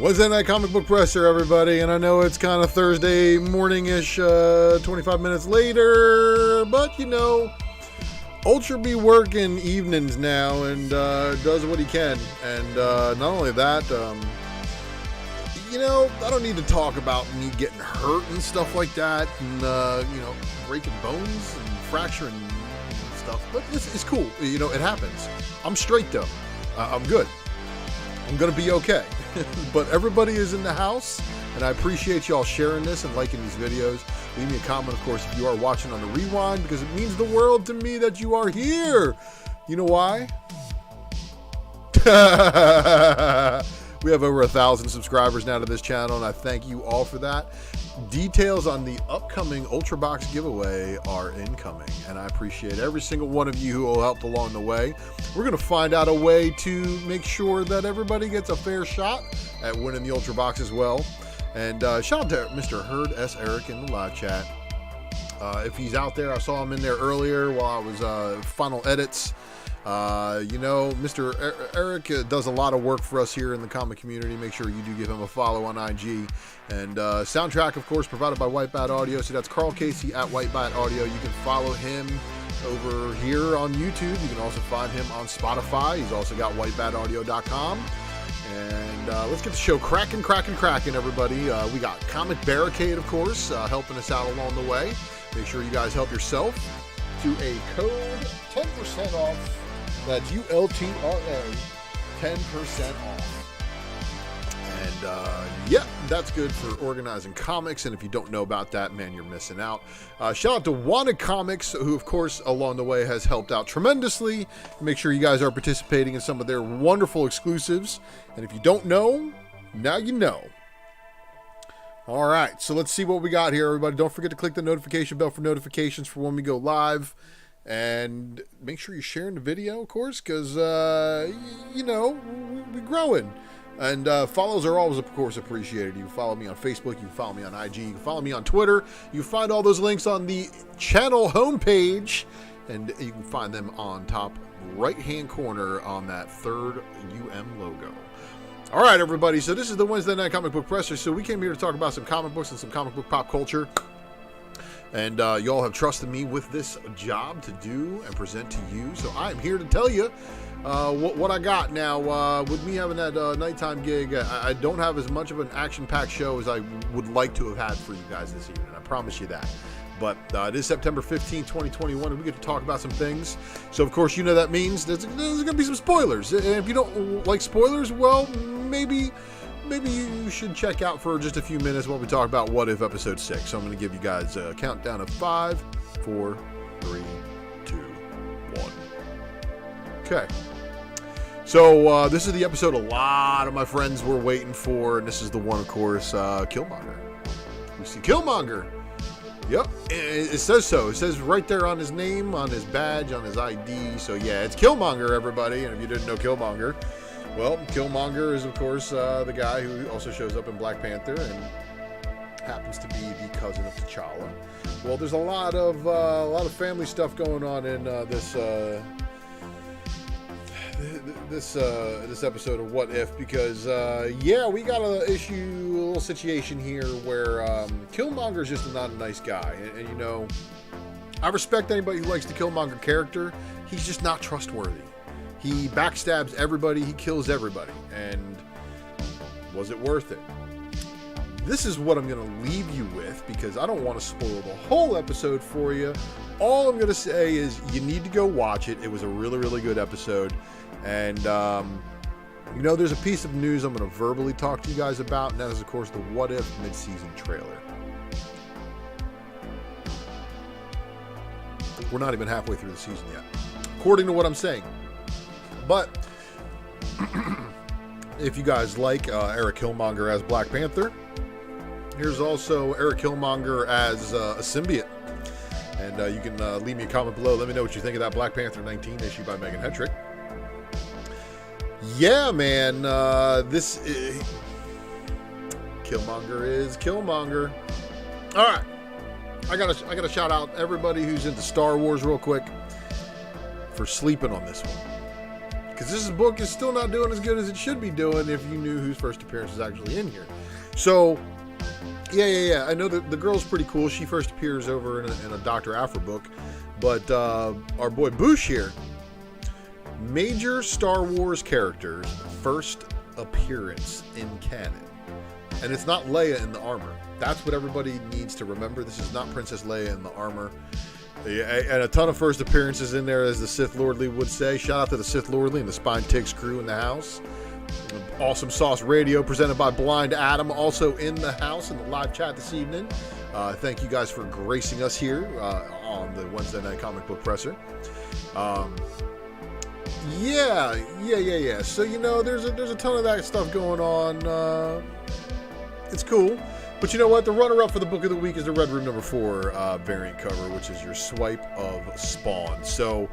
What's in that comic book presser, everybody? And I know it's kind of Thursday morning-ish, 25 minutes later, but you know, Ultra be working evenings now and does what he can. And not only that, you know, I don't need to talk about me getting hurt and stuff like that, and you know, breaking bones and fracturing and stuff. But it's cool, you know, it happens. I'm straight though. I'm good. I'm gonna be okay. But everybody is in the house, and I appreciate y'all sharing this and liking these videos. Leave me a comment, of course, if you are watching on the rewind, because it means the world to me that you are here. You know why? We have over 1,000 subscribers now to this channel, and I thank you all for that. Details on the upcoming Ultra Box giveaway are incoming, and I appreciate every single one of you who will help along the way. We're going to find out a way to make sure that everybody gets a fair shot at winning the Ultra Box as well. And shout out to Mr. Herd S. Eric in the live chat. If he's out there, I saw him in there earlier while I was final edits. You know, Mr. Eric does a lot of work for us here in the comic community. Make sure you do give him a follow on IG. And soundtrack, of course, provided by White Bat Audio. So that's Carl Casey at White Bat Audio. You can follow him over here on YouTube. You can also find him on Spotify. He's also got whitebataudio.com. And let's get the show cracking, everybody. We got Comic Barricade, of course, helping us out along the way. Make sure you guys help yourself to a code 10% off. That's ULTRA, 10% off. And yeah, that's good for organizing comics. And if you don't know about that, man, you're missing out. Shout out to Wanted Comics, who, of course, along the way has helped out tremendously. Make sure you guys are participating in some of their wonderful exclusives. And if you don't know, now you know. All right, so let's see what we got here, everybody. Don't forget to click the notification bell for notifications for when we go live. And make sure you're sharing the video, of course, because, you know, we're growing. And follows are always, of course, appreciated. You can follow me on Facebook. You can follow me on IG. You can follow me on Twitter. You can find all those links on the channel homepage. And you can find them on top right-hand corner on that third logo. All right, everybody. So this is the Wednesday Night Comic Book Presser. So we came here to talk about some comic books and some comic book pop culture. And y'all have trusted me with this job to do and present to you. So I'm here to tell you what I got. Now, with me having that nighttime gig, I don't have as much of an action-packed show as I would like to have had for you guys this evening. I promise you that. But it is September 15, 2021, and we get to talk about some things. So, of course, you know that means there's going to be some spoilers. And if you don't like spoilers, well, maybe you should check out for just a few minutes while we talk about What If Episode 6. So I'm going to give you guys a countdown of 5, 4, 3, 2, 1. Okay. So this is the episode a lot of my friends were waiting for, and this is the one, of course, Killmonger. We see Killmonger. Yep, it says so. It says right there on his name, on his badge, on his ID. So yeah, it's Killmonger, everybody. And if you didn't know Killmonger, well, Killmonger is, of course, the guy who also shows up in Black Panther and happens to be the cousin of T'Challa. Well, there's a lot of family stuff going on in this episode of What If, because yeah, we got a little situation here where Killmonger's just not a nice guy, and you know, I respect anybody who likes the Killmonger character. He's just not trustworthy. He backstabs everybody, he kills everybody, and was it worth it? This is what I'm going to leave you with, because I don't want to spoil the whole episode for you. All I'm going to say is you need to go watch it. It was a really, really good episode. And, you know, there's a piece of news I'm going to verbally talk to you guys about, and that is, of course, the What If mid-season trailer. We're not even halfway through the season yet, according to what I'm saying. But if you guys like Eric Killmonger as Black Panther, here's also Eric Killmonger as a symbiote. And you can leave me a comment below. Let me know what you think of that Black Panther 19 issue by Megan Hetrick. Yeah, man, Killmonger is Killmonger. All right, I gotta shout out everybody who's into Star Wars real quick for sleeping on this one. because this book is still not doing as good as it should be doing if you knew whose first appearance is actually in here. So, yeah. I know that the girl's pretty cool. She first appears over in a Dr. Aphra book. But our boy Boosh here, major Star Wars characters, first appearance in canon. And it's not Leia in the armor. That's what everybody needs to remember. This is not Princess Leia in the armor. And a ton of first appearances in there, as the Sith Lordly would say. Shout out to the Sith Lordly and the Spine Ticks crew in the house. Awesome Sauce Radio presented by Blind Adam, also in the house in the live chat this evening. Thank you guys for gracing us here on the Wednesday Night Comic Book Presser. Yeah. So, you know, there's a ton of that stuff going on. It's cool. But you know what? The runner-up for the book of the week is the Red Room number 4 variant cover, which is your swipe of Spawn. So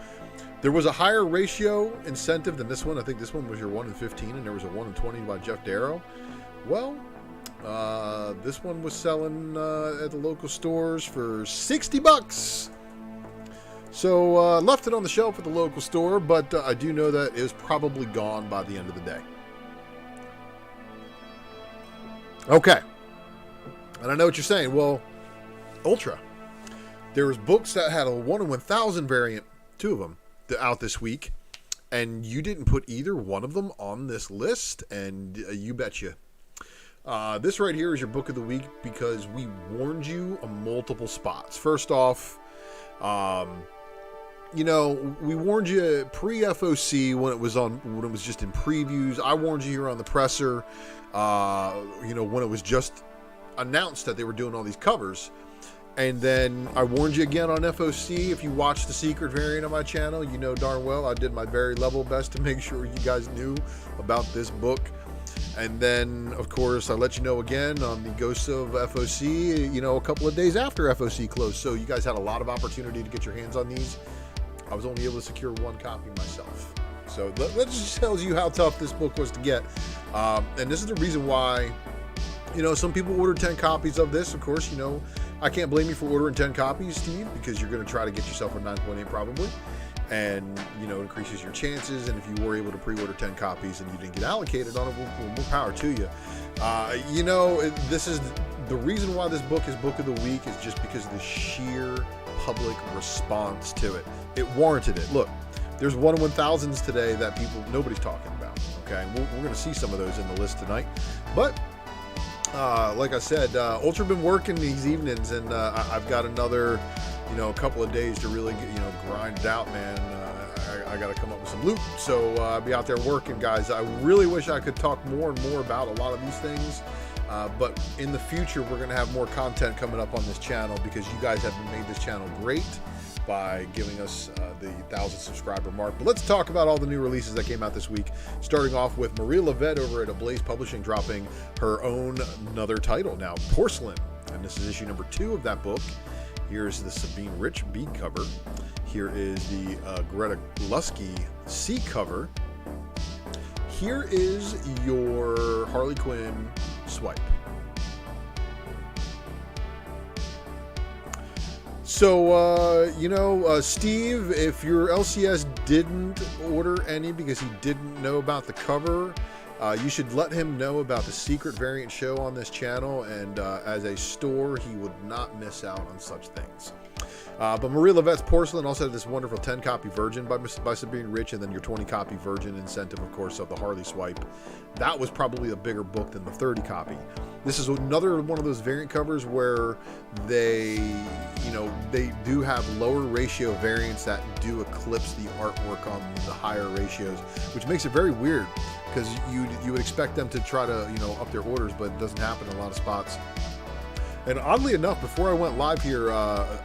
there was a higher ratio incentive than this one. I think this one was your 1 in 15, and there was a 1 in 20 by Jeff Darrow. Well, this one was selling at the local stores for $60. So left it on the shelf at the local store, but I do know that it was probably gone by the end of the day. Okay. And I know what you're saying. Well, Ultra. There was books that had a 1 in 1,000 variant, 2 of them, out this week, and you didn't put either one of them on this list, and you betcha. This right here is your book of the week because we warned you on multiple spots. First off, you know, we warned you pre-FOC when it was just in previews. I warned you here on the presser, you know, when it was just announced that they were doing all these covers. And then I warned you again on FOC. If you watch the secret variant on my channel, you know darn well I did my very level best to make sure you guys knew about this book. And then, of course, I let you know again on the Ghosts of FOC, you know, a couple of days after FOC closed. So you guys had a lot of opportunity to get your hands on these. I was only able to secure 1 copy myself. So that just tells you how tough this book was to get. And this is the reason why, you know, some people ordered 10 copies of this. Of course, you know, I can't blame you for ordering 10 copies, Steve, because you're going to try to get yourself a 9.8 probably. And, you know, it increases your chances. And if you were able to pre-order 10 copies and you didn't get allocated on it, well, more power to you. You know, this is the reason why this book is Book of the Week is just because of the sheer public response to it. It warranted it. Look, there's 1 in 1,000s today that nobody's talking about. Okay, we're going to see some of those in the list tonight. But like I said, Ultra been working these evenings, and I've got another, you know, a couple of days to really get, you know, grind it out, man. I got to come up with some loot, so I'll be out there working, guys. I really wish I could talk more and more about a lot of these things, but in the future, we're going to have more content coming up on this channel because you guys have made this channel great by giving us the 1,000 subscriber mark. But let's talk about all the new releases that came out this week, starting off with Marie Levette over at Ablaze Publishing dropping her own another title now, Porcelain, and this is issue number 2 of that book. Here's the Sabine Rich B cover. Here is the Greta Lusky C cover. Here is your Harley Quinn swipe. So, you know, Steve, if your LCS didn't order any because he didn't know about the cover, you should let him know about the secret variant show on this channel, and as a store, he would not miss out on such things. But Marie Levette's Porcelain also had this wonderful 10-copy Virgin by Sabine Rich, and then your 20-copy Virgin incentive, of course, of the Harley swipe. That was probably a bigger book than the 30-copy. This is another one of those variant covers where they, you know, they do have lower ratio variants that do eclipse the artwork on the higher ratios, which makes it very weird because you would expect them to try to, you know, up their orders, but it doesn't happen in a lot of spots. And oddly enough, before I went live here,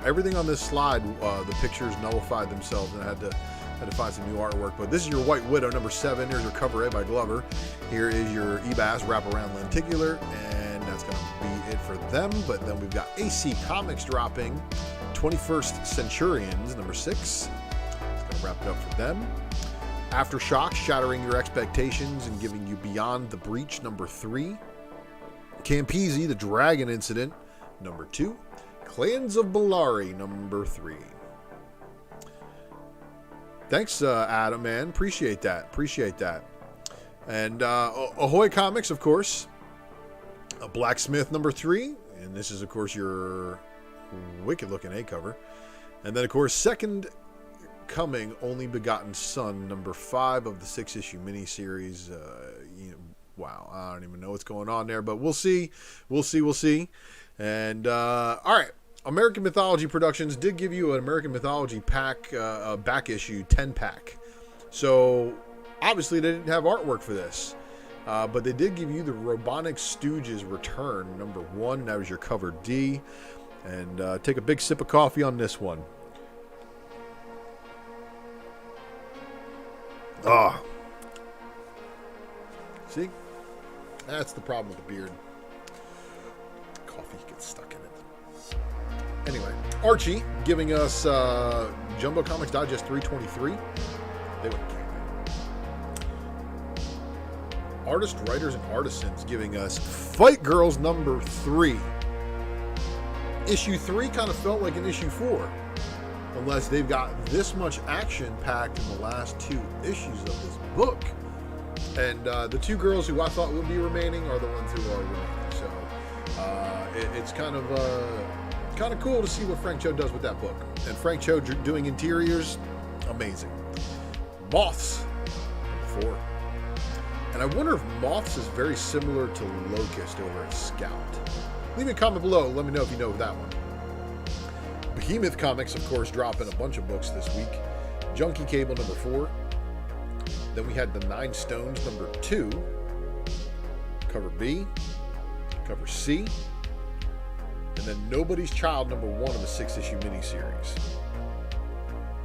everything on this slide, the pictures nullified themselves, and I had to find some new artwork. But this is your White Widow number 7. Here's your cover A by Glover. Here is your Ebass wraparound lenticular, and that's going to be it for them. But then we've got AC Comics dropping 21st Centurions number 6. It's going to wrap it up for them. Aftershock, shattering your expectations and giving you Beyond the Breach number 3. Campese, the Dragon Incident number 2. Clans of Bellari number 3. Thanks, Adam, man. Appreciate that. Appreciate that. And Ahoy Comics, of course. A Blacksmith number 3. And this is, of course, your wicked-looking A cover. And then, of course, Second Coming, Only Begotten Son, number 5 of the 6-issue miniseries. Wow, I don't even know what's going on there, but we'll see. We'll see. And, all right. American Mythology Productions did give you an American Mythology pack, back issue 10-pack. So, obviously, they didn't have artwork for this. But they did give you the Robonic Stooges Return, number 1. That was your cover D. And take a big sip of coffee on this one. Ah. See? That's the problem with the beard. Coffee gets stuck in it. Anyway, Archie giving us Jumbo Comics Digest 323. They went Artists, Writers, and Artisans giving us Fight Girls number 3. Issue 3 kind of felt like an issue 4. Unless they've got this much action packed in the last 2 issues of this book. And the 2 girls who I thought would be remaining are the ones who are remaining. So it's kind of cool to see what Frank Cho does with that book. And Frank Cho doing interiors, amazing. Moths, number 4. And I wonder if Moths is very similar to Locust over at Scout. Leave me a comment below. Let me know if you know that one. Behemoth Comics, of course, dropping a bunch of books this week. Junkie Cable number 4. Then we had the 9 Stones number 2. Cover B. Cover C. And then Nobody's Child number 1 of the 6-issue miniseries.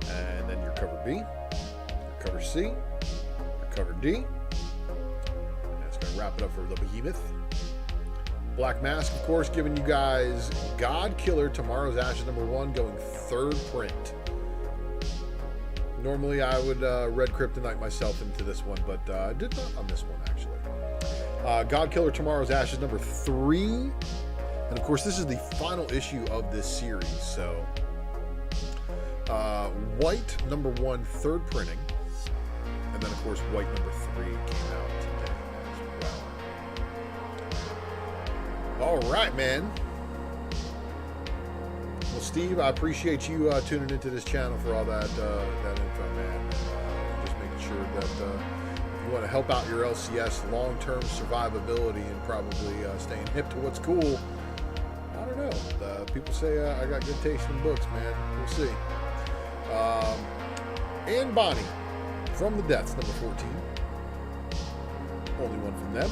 And then your cover B. Your cover C. Your cover D. And that's going to wrap it up for the Behemoth. Black Mask, of course, giving you guys God Killer, Tomorrow's Ashes number 1, going 3rd print. Normally I would red kryptonite myself into this one, but I did not on this one, actually. God Killer, Tomorrow's Ashes number 3. And, of course, this is the final issue of this series. So, White number 1, 3rd printing. And then, of course, White number 3 came out today as well. All right, man. Well, Steve, I appreciate you tuning into this channel for all that info, man. Just making sure that if you want to help out your LCS long-term survivability and probably staying hip to what's cool. I don't know. People say I got good taste in books, man. We'll see. And Bonnie from the Deaths, number 14. Only one from them.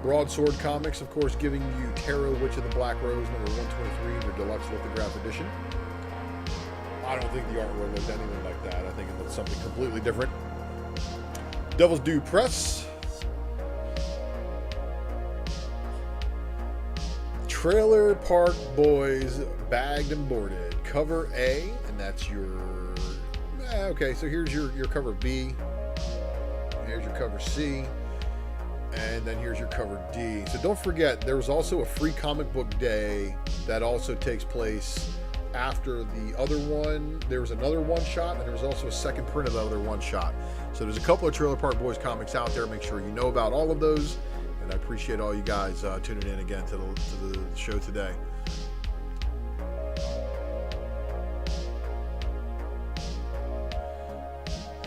Broadsword Comics, of course, giving you Tarot Witch of the Black Rose, number 123, their deluxe lithograph edition. I don't think the artwork looked anything like that. I think it looked something completely different. Devil's Due Press. Trailer Park Boys, Bagged and Boarded. Cover A, and that's your... okay, so here's your cover B. Here's your cover C. And then here's your cover D. So don't forget, there was also a free comic book day that also takes place after the other one. There was another one-shot, and there was also a second print of the other one-shot. So there's a couple of Trailer Park Boys comics out there. Make sure you know about all of those. And I appreciate all you guys tuning in again to the show today.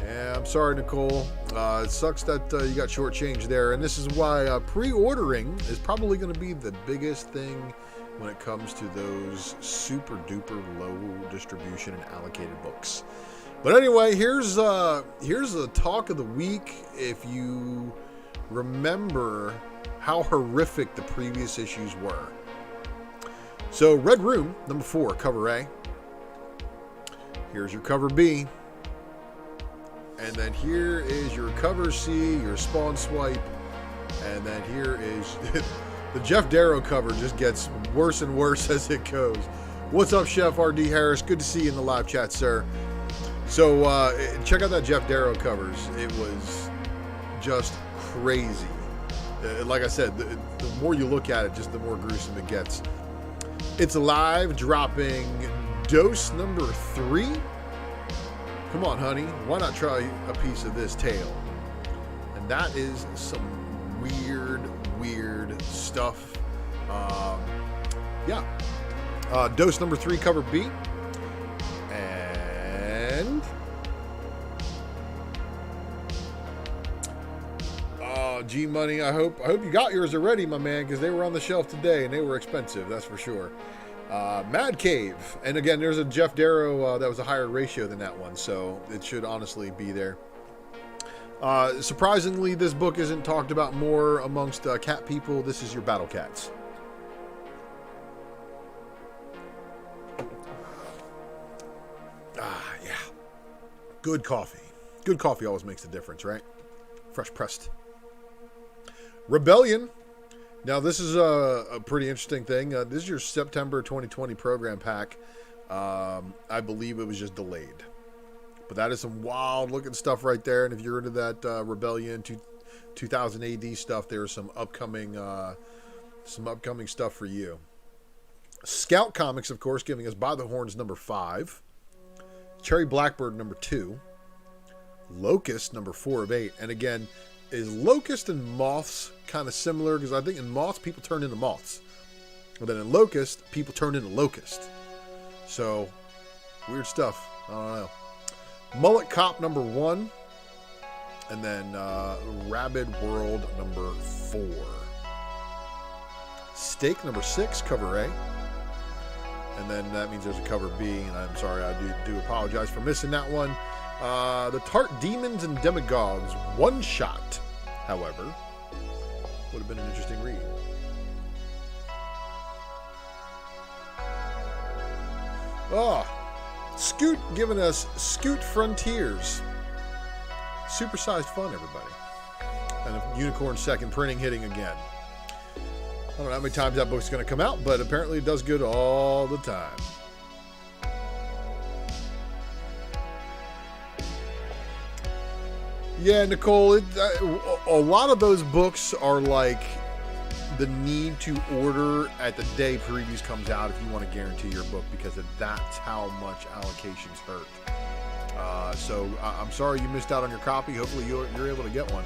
Yeah, I'm sorry, Nicole. It sucks that you got shortchanged there, and this is why pre-ordering is probably going to be the biggest thing when it comes to those super duper low distribution and allocated books. But anyway, here's the talk of the week. If you remember how horrific the previous issues were. So Red Room, number 4, cover A. Here's your cover B. And then here is your cover C, your Spawn Swipe. And then here is the Jeff Darrow cover just gets worse and worse as it goes. What's up, Chef R.D. Harris? Good to see you in the live chat, sir. So check out that Jeff Darrow covers. It was just crazy. Like I said, the more you look at it, just the more gruesome it gets. It's Alive, dropping dose number 3. Come on, honey. Why not try a piece of this tail? And that is some weird stuff. Yeah. Dose number 3, cover B. And G Money, I hope you got yours already, my man, because they were on the shelf today and they were expensive, that's for sure. Mad Cave, and again, there's a Jeff Darrow that was a higher ratio than that one, so it should honestly be there. Surprisingly, this book isn't talked about more amongst cat people. This is your Battle Cats. Yeah. Good coffee. Good coffee always makes a difference, right? Fresh pressed. Rebellion. Now, this is a pretty interesting thing. This is your September 2020 program pack. I believe it was just delayed. But that is some wild looking stuff right there. And if you're into that Rebellion 2000 AD stuff, there's some upcoming stuff for you. Scout Comics, of course, giving us By the Horns number 5. Cherry Blackbird number 2. Locust number 4 of 8. And again, is Locust and Moths kind of similar? Because I think in Moths, people turn into Moths. But then in Locust, people turn into Locust. So, weird stuff. I don't know. Mullet Cop number 1. And then Rabid World number 4. Steak number 6, cover A. And then that means there's a cover B. And I'm sorry, I do apologize for missing that one. The Tart Demons and Demagogues one shot, however, would have been an interesting read. Scoot giving us Scoot Frontiers. Supersized fun, everybody. And a Unicorn second printing hitting again. I don't know how many times that book's going to come out, but apparently it does good all the time. Yeah, Nicole, a lot of those books are like the need to order at the day previews comes out if you want to guarantee your book, because that's how much allocations hurt. So I'm sorry you missed out on your copy. Hopefully you're able to get one.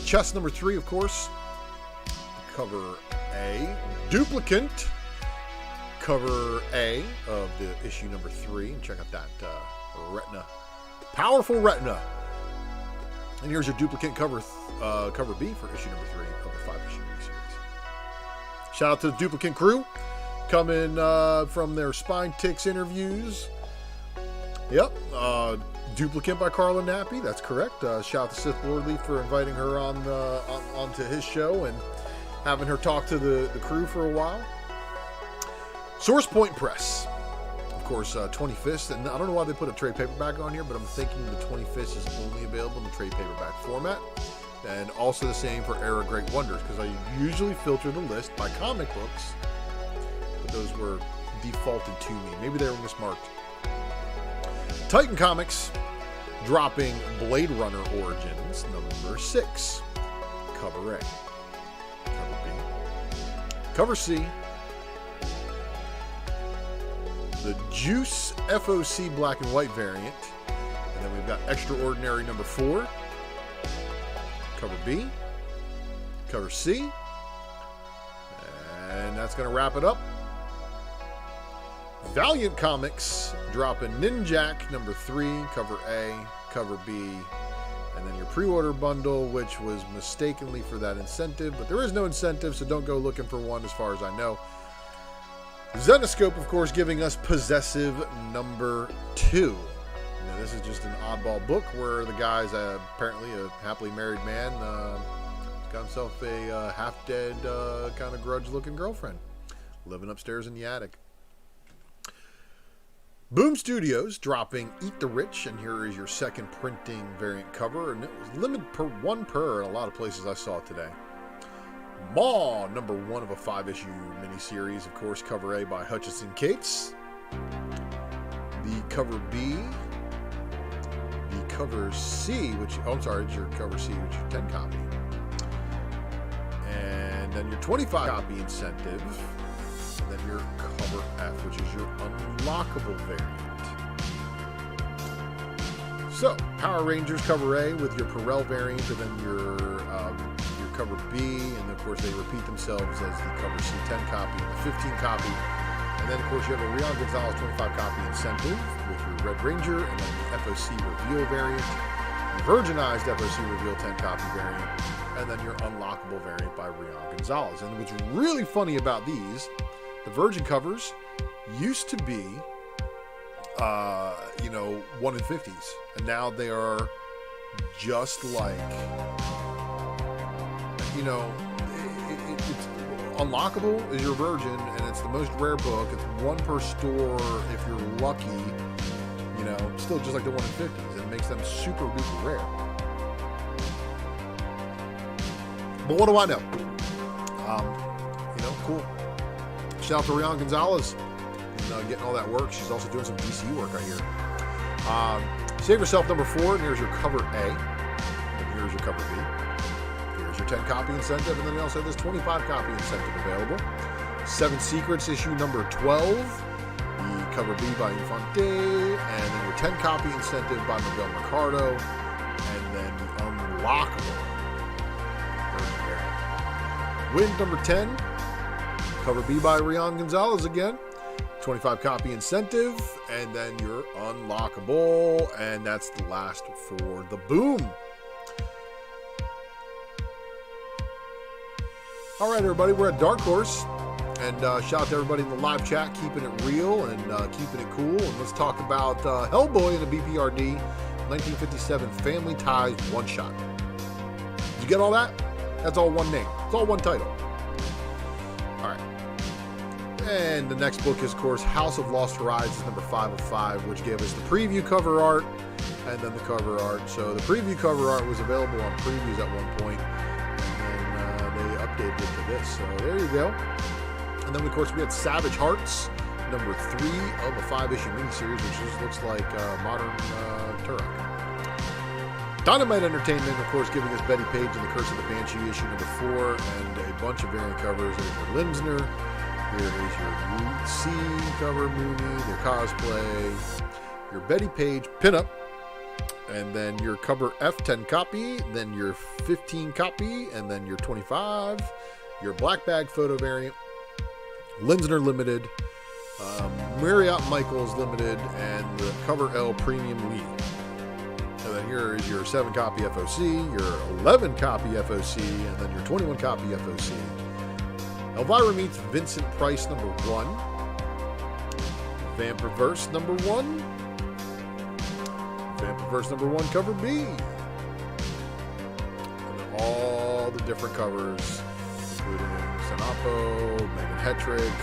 Chest number 3, of course. Cover A. Duplicant. Cover A of the issue number 3. And check out that retina. Powerful retina. And here's your duplicate cover B for issue number 3 of the 5-issue miniseries. Shout out to the duplicate crew coming from their Spine Ticks interviews. Yep, Duplicate by Carla Nappy, that's correct. Shout out to Sith Lordly for inviting her onto his show and having her talk to the crew for a while. Source Point Press. Of course, 25th, and I don't know why they put a trade paperback on here, but I'm thinking the 25th is only available in the trade paperback format. And also the same for Era Great Wonders, because I usually filter the list by comic books, but those were defaulted to me. Maybe they were mismarked. Titan Comics dropping Blade Runner Origins number 6. Cover A. Cover B. Cover C. The Juice FOC black and white variant. And then we've got Extraordinary number 4. Cover B. Cover C. And that's going to wrap it up. Valiant Comics dropping Ninjak number 3. Cover A. Cover B. And then your pre-order bundle, which was mistakenly for that incentive. But there is no incentive, so don't go looking for one as far as I know. Zenoscope, of course, giving us Possessive number 2. Now, this is just an oddball book where the guy's apparently a happily married man. Got himself a half-dead, kind of grudge-looking girlfriend living upstairs in the attic. Boom Studios dropping Eat the Rich, and here is your second printing variant cover, and it was limited per 1 per in a lot of places I saw it today. Maw, number 1 of a 5-issue miniseries, of course, cover A by Hutchinson Cates. The cover B, the cover C, which, oh, I'm sorry, it's your cover C, which is your 10 copy. And then your 25 copy incentive. And then your cover F, which is your unlockable variant. So, Power Rangers cover A with your Perel variant, and then your cover B, and of course they repeat themselves as the cover C 10 copy, the 15 copy, and then of course you have a Rion Gonzalez 25 copy incentive with your Red Ranger, and then the FOC Reveal variant, the Virginized FOC Reveal 10 copy variant, and then your unlockable variant by Rion Gonzalez. And what's really funny about these, the Virgin covers used to be 1 in 50s, and now they are just like, it's unlockable is your Virgin, and it's the most rare book. It's 1 per store if you're lucky, still just like the 1 in 50s. It makes them super duper rare. But what do I know? Cool. Shout out to Rion Gonzalez and getting all that work. She's also doing some DC work, I hear. Save Yourself number 4, and here's your cover A, and here's your cover B. Here's your 10 copy incentive, and then you also have this 25 copy incentive available. 7 Secrets issue number 12, the cover B by Infante, and then your 10 copy incentive by Miguel Mercado, and then the unlockable Virgin variant. Wind number 10, cover B by Rion Gonzalez again. 25 copy incentive, and then your unlockable, and that's the last for the boom. All right, everybody, we're at Dark Horse, and shout out to everybody in the live chat, keeping it real and keeping it cool. And let's talk about Hellboy in the BPRD 1957 Family Ties one-shot. Did you get all that? That's all one name. It's all one title. All right. And the next book is, of course, House of Lost Horizons number 5 of 5, which gave us the preview cover art and then the cover art. So the preview cover art was available on previews at one point, and then they updated it to this. So there you go. And then, of course, we had Savage Hearts number 3 of a 5-issue miniseries, which just looks like modern Turok. Dynamite Entertainment, of course, giving us Betty Page and the Curse of the Banshee issue number 4, and a bunch of variant covers. There's your Limsner. Here is your Root C cover, Mooney, their cosplay, your Betty Page pinup, and then your cover F10 copy, then your 15 copy, and then your 25, your Black Bag photo variant, Linsner Limited, Marriott Michaels Limited, and the cover L Premium Lead. And then here is your 7 copy FOC, your 11 copy FOC, and then your 21 copy FOC. Elvira meets Vincent Price number 1, Vampirverse number 1, Vampirverse number 1 cover B, and then all the different covers, including Sanapo, Megan Hetrick,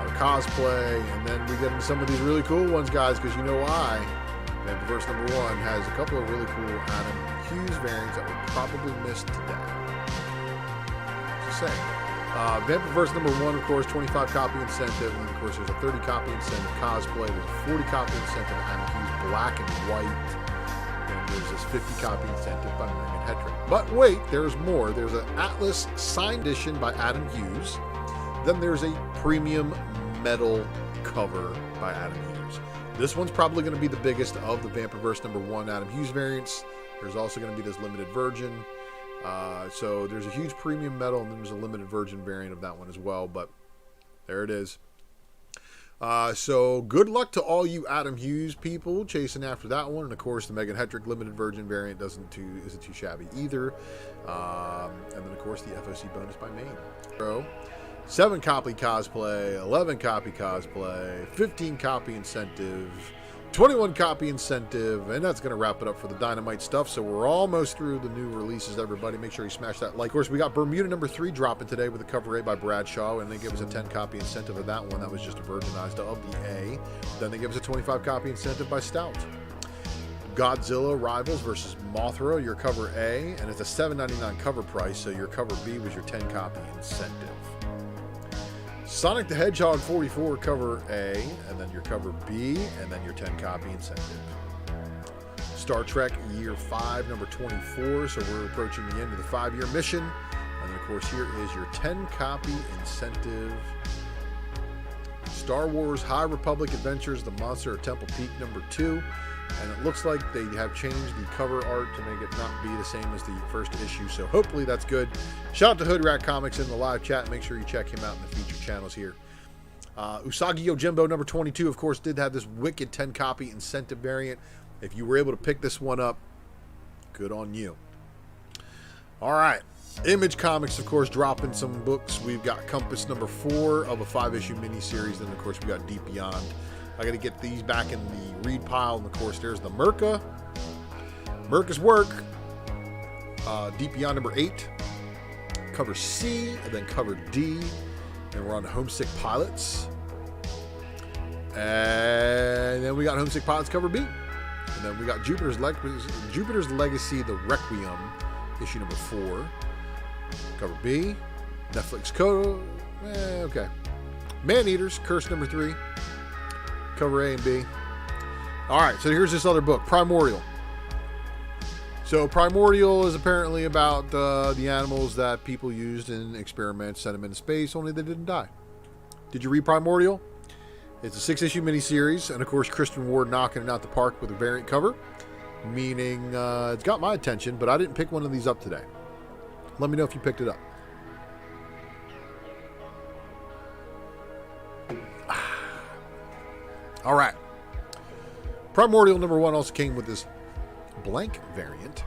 the cosplay, and then we get into some of these really cool ones, guys, because you know why. Vampirverse number 1 has a couple of really cool Adam Hughes variants that were probably missed today. Just saying. Vampirverse number 1, of course, 25 copy incentive, and then, of course, there's a 30 copy incentive cosplay, there's a 40 copy incentive Adam Hughes black and white, and there's this 50 copy incentive by Megan Hetrick. But wait, there's more. There's an Atlas signed edition by Adam Hughes, then there's a premium metal cover by Adam Hughes. This one's probably going to be the biggest of the Vampirverse number 1 Adam Hughes variants. There's also going to be this limited Virgin. So there's a huge premium metal, and then there's a limited Virgin variant of that one as well, but there it is. So good luck to all you Adam Hughes people chasing after that one, and of course the Megan Hetrick limited Virgin variant isn't too shabby either. And then of course the FOC bonus by Maine. 7 copy cosplay, 11 copy cosplay, 15 copy incentive, 21 copy incentive, and that's going to wrap it up for the Dynamite stuff. So we're almost through the new releases, everybody. Make sure you smash that like. Of course, we got Bermuda number 3 dropping today with a cover A by Bradshaw, and they give us a 10 copy incentive of that one. That was just a virginized of the A. Then they give us a 25 copy incentive by Stout. Godzilla Rivals versus Mothra, your cover A, and it's a $7.99 cover price, so your cover B was your 10 copy incentive. Sonic the Hedgehog 44 cover A, and then your cover B, and then your 10 copy incentive. Star Trek Year 5, number 24, so we're approaching the end of the 5-year mission. And then, of course, here is your 10 copy incentive Star Wars High Republic Adventures, The Monster of Temple Peak #2. And it looks like they have changed the cover art to make it not be the same as the first issue. So hopefully that's good. Shout out to Hood Rat Comics in the live chat. Make sure you check him out in the featured channels here. Usagi Yojimbo #22, of course, did have this wicked 10-copy incentive variant. If you were able to pick this one up, good on you. All right. Image Comics, of course, dropping some books. We've got Compass #4 of a 5-issue miniseries. Then, of course, we got Deep Beyond. I got to get these back in the read pile. And, of course, there's the Merca. Merca's Work. Deep Beyond #8. Cover C, and then cover D. And we're on Homesick Pilots. And then we got Homesick Pilots cover B. And then we got Jupiter's Legacy, The Requiem, issue #4. Cover B. Netflix Coda. Okay. Man-Eaters, Curse #3. Cover A and B. All right, so here's this other book, Primordial. So Primordial is apparently about the animals that people used in experiments, sent them into space, only they didn't die. Did you read Primordial? It's a 6-issue miniseries, and of course Kristen Ward knocking it out the park with a variant cover, meaning it's got my attention, but I didn't pick one of these up today. Let me know if you picked it up. All right. Primordial #1 also came with this blank variant,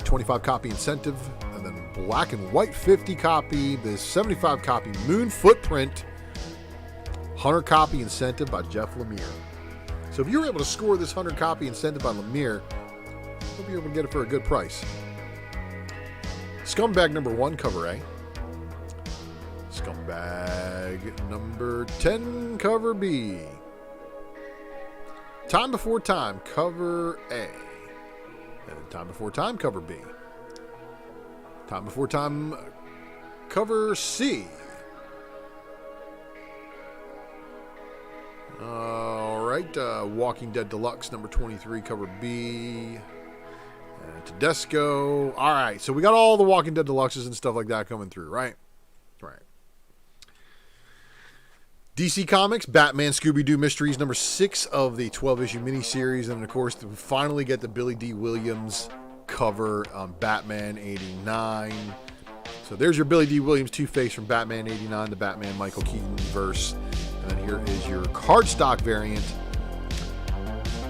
25-copy incentive, and then black and white 50-copy, this 75-copy Moon Footprint, 100-copy incentive by Jeff Lemire. So if you were able to score this 100-copy incentive by Lemire, you'll be able to get it for a good price. Scumbag #1, cover A. Scumbag #10, cover B. Time Before Time, cover A. And Time Before Time, cover B. Time Before Time, cover C. All right, Walking Dead Deluxe #23, cover B. Tedesco. All right, so we got all the Walking Dead Deluxes and stuff like that coming through, right? Right. DC Comics, Batman Scooby-Doo Mysteries #6 of the 12-issue miniseries. And, of course, we finally get the Billy D. Williams cover on Batman 89. So there's your Billy D. Williams Two-Face from Batman 89, the Batman Michael Keaton verse. And then here is your cardstock variant.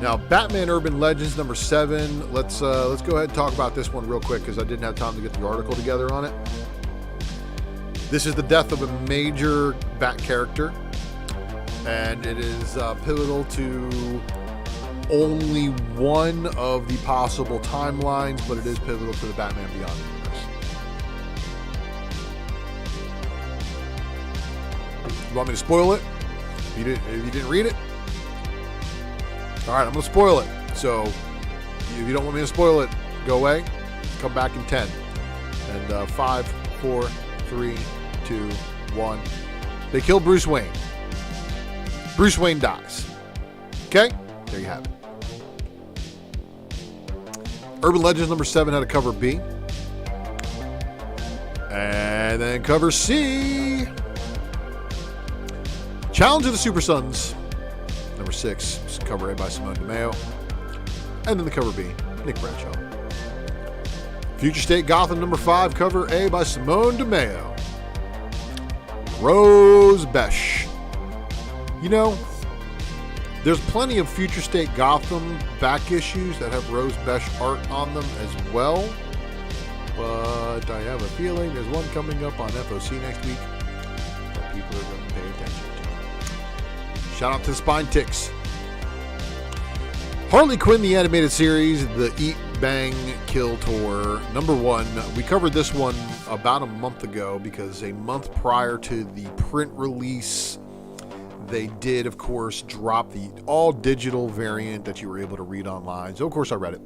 Now, Batman Urban Legends #7. Let's go ahead and talk about this one real quick because I didn't have time to get the article together on it. This is the death of a major Bat character, and it is pivotal to only one of the possible timelines, but it is pivotal to the Batman Beyond universe. You want me to spoil it? If you didn't read it? All right, I'm going to spoil it. So if you don't want me to spoil it, go away. Come back in 10. And 5, 4, 3, 2, 1. They kill Bruce Wayne. Bruce Wayne dies. Okay? There you have it. Urban Legends #7 had a cover B. And then cover C. Challenge of the Super Sons #6, cover A by Simone DeMeo. And then the cover B, Nick Bradshaw. Future State Gotham #5, cover A by Simone DeMeo. Rose Besh. You know, there's plenty of Future State Gotham back issues that have Rose Besh art on them as well. But I have a feeling there's one coming up on FOC next week that people are going to pay attention to. Shout out to the Spine Ticks. Harley Quinn, the animated series, the Eat, Bang, Kill Tour, #1. We covered this one about a month ago because a month prior to the print release, they did, of course, drop the all-digital variant that you were able to read online. So, of course, I read it.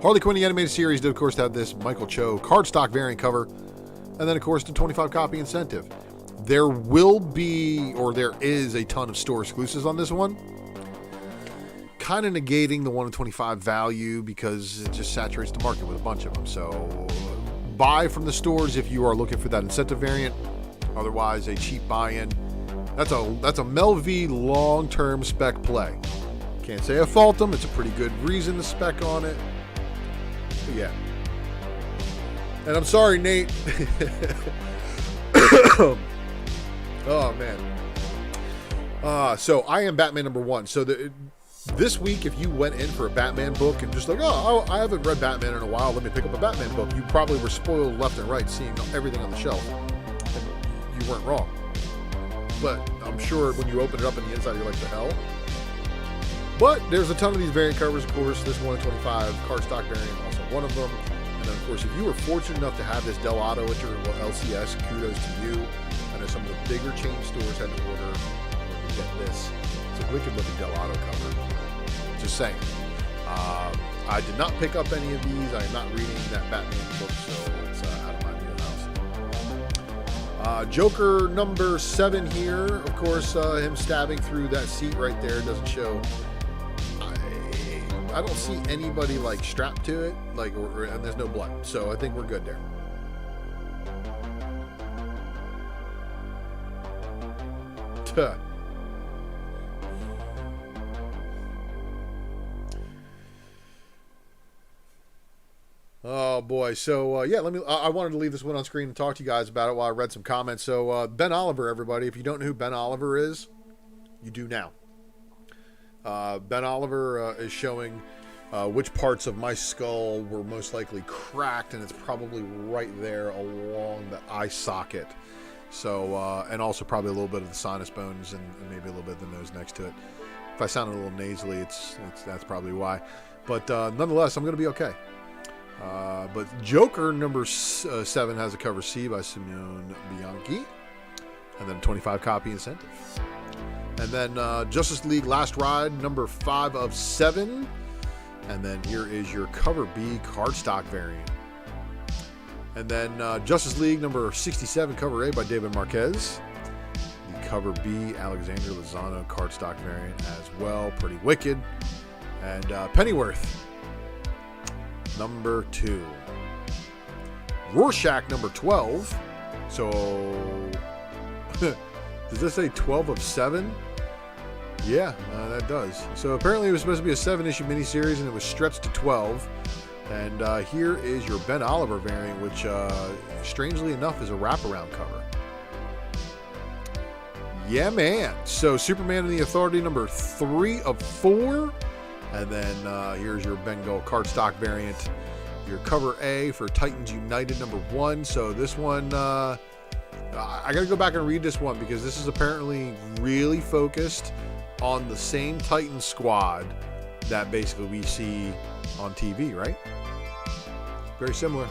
Harley Quinn, the animated series, did, of course, have this Michael Cho cardstock variant cover. And then, of course, the 25-copy incentive. There will be, or there is, a ton of store exclusives on this one. Kind of negating the 1 in 25 value because it just saturates the market with a bunch of them. So buy from the stores if you are looking for that incentive variant. Otherwise, a cheap buy-in. That's a Mel V long-term spec play. Can't say I fault him. It's a pretty good reason to spec on it. But yeah. And I'm sorry, Nate. Oh, man. So I Am Batman #1. So this week, if you went in for a Batman book and just like, oh, I haven't read Batman in a while, let me pick up a Batman book, you probably were spoiled left and right seeing everything on the shelf. And you weren't wrong. But I'm sure when you open it up on the inside, you're like, the hell? But there's a ton of these variant covers, of course. This 1/25 cardstock variant, also one of them. And then, of course, if you were fortunate enough to have this Del Auto at your LCS, kudos to you. I know some of the bigger chain stores had to order to get this. It's a wicked looking Del Auto cover. Just saying. I did not pick up any of these. I am not reading that Batman book, so it's out of my wheelhouse. Joker #7 here. Of course, him stabbing through that seat right there doesn't show. I don't see anybody like strapped to it, like, and there's no blood, so I think we're good there. Tuh. Oh boy, so yeah, I wanted to leave this one on screen and talk to you guys about it while I read some comments. So Ben Oliver, everybody, if you don't know who Ben Oliver is, you do now. Ben Oliver is showing which parts of my skull were most likely cracked, and it's probably right there along the eye socket. So, and also probably a little bit of the sinus bones and maybe a little bit of the nose next to it. If I sound a little nasally, that's probably why. But nonetheless, I'm going to be okay. But Joker #7 has a cover C by Simone Bianchi, and then a 25 copy incentive. And then Justice League Last Ride #5 of 7. And then here is your cover B cardstock variant. And then Justice League #67 cover A by David Marquez. The cover B Alexander Lozano cardstock variant as well. Pretty wicked. And Pennyworth #2. Rorschach #12. So does this say 12 of 7? Yeah, that does. So apparently it was supposed to be a 7-issue miniseries, and it was stretched to 12. And here is your Ben Oliver variant, which strangely enough is a wraparound cover. Yeah, man. So Superman and the Authority #3 of 4. And then here's your Bengal cardstock variant. Your cover A for Titans United #1. So this one, I got to go back and read this one because this is apparently really focused on the same Titan squad that basically we see on TV, right? Very similar.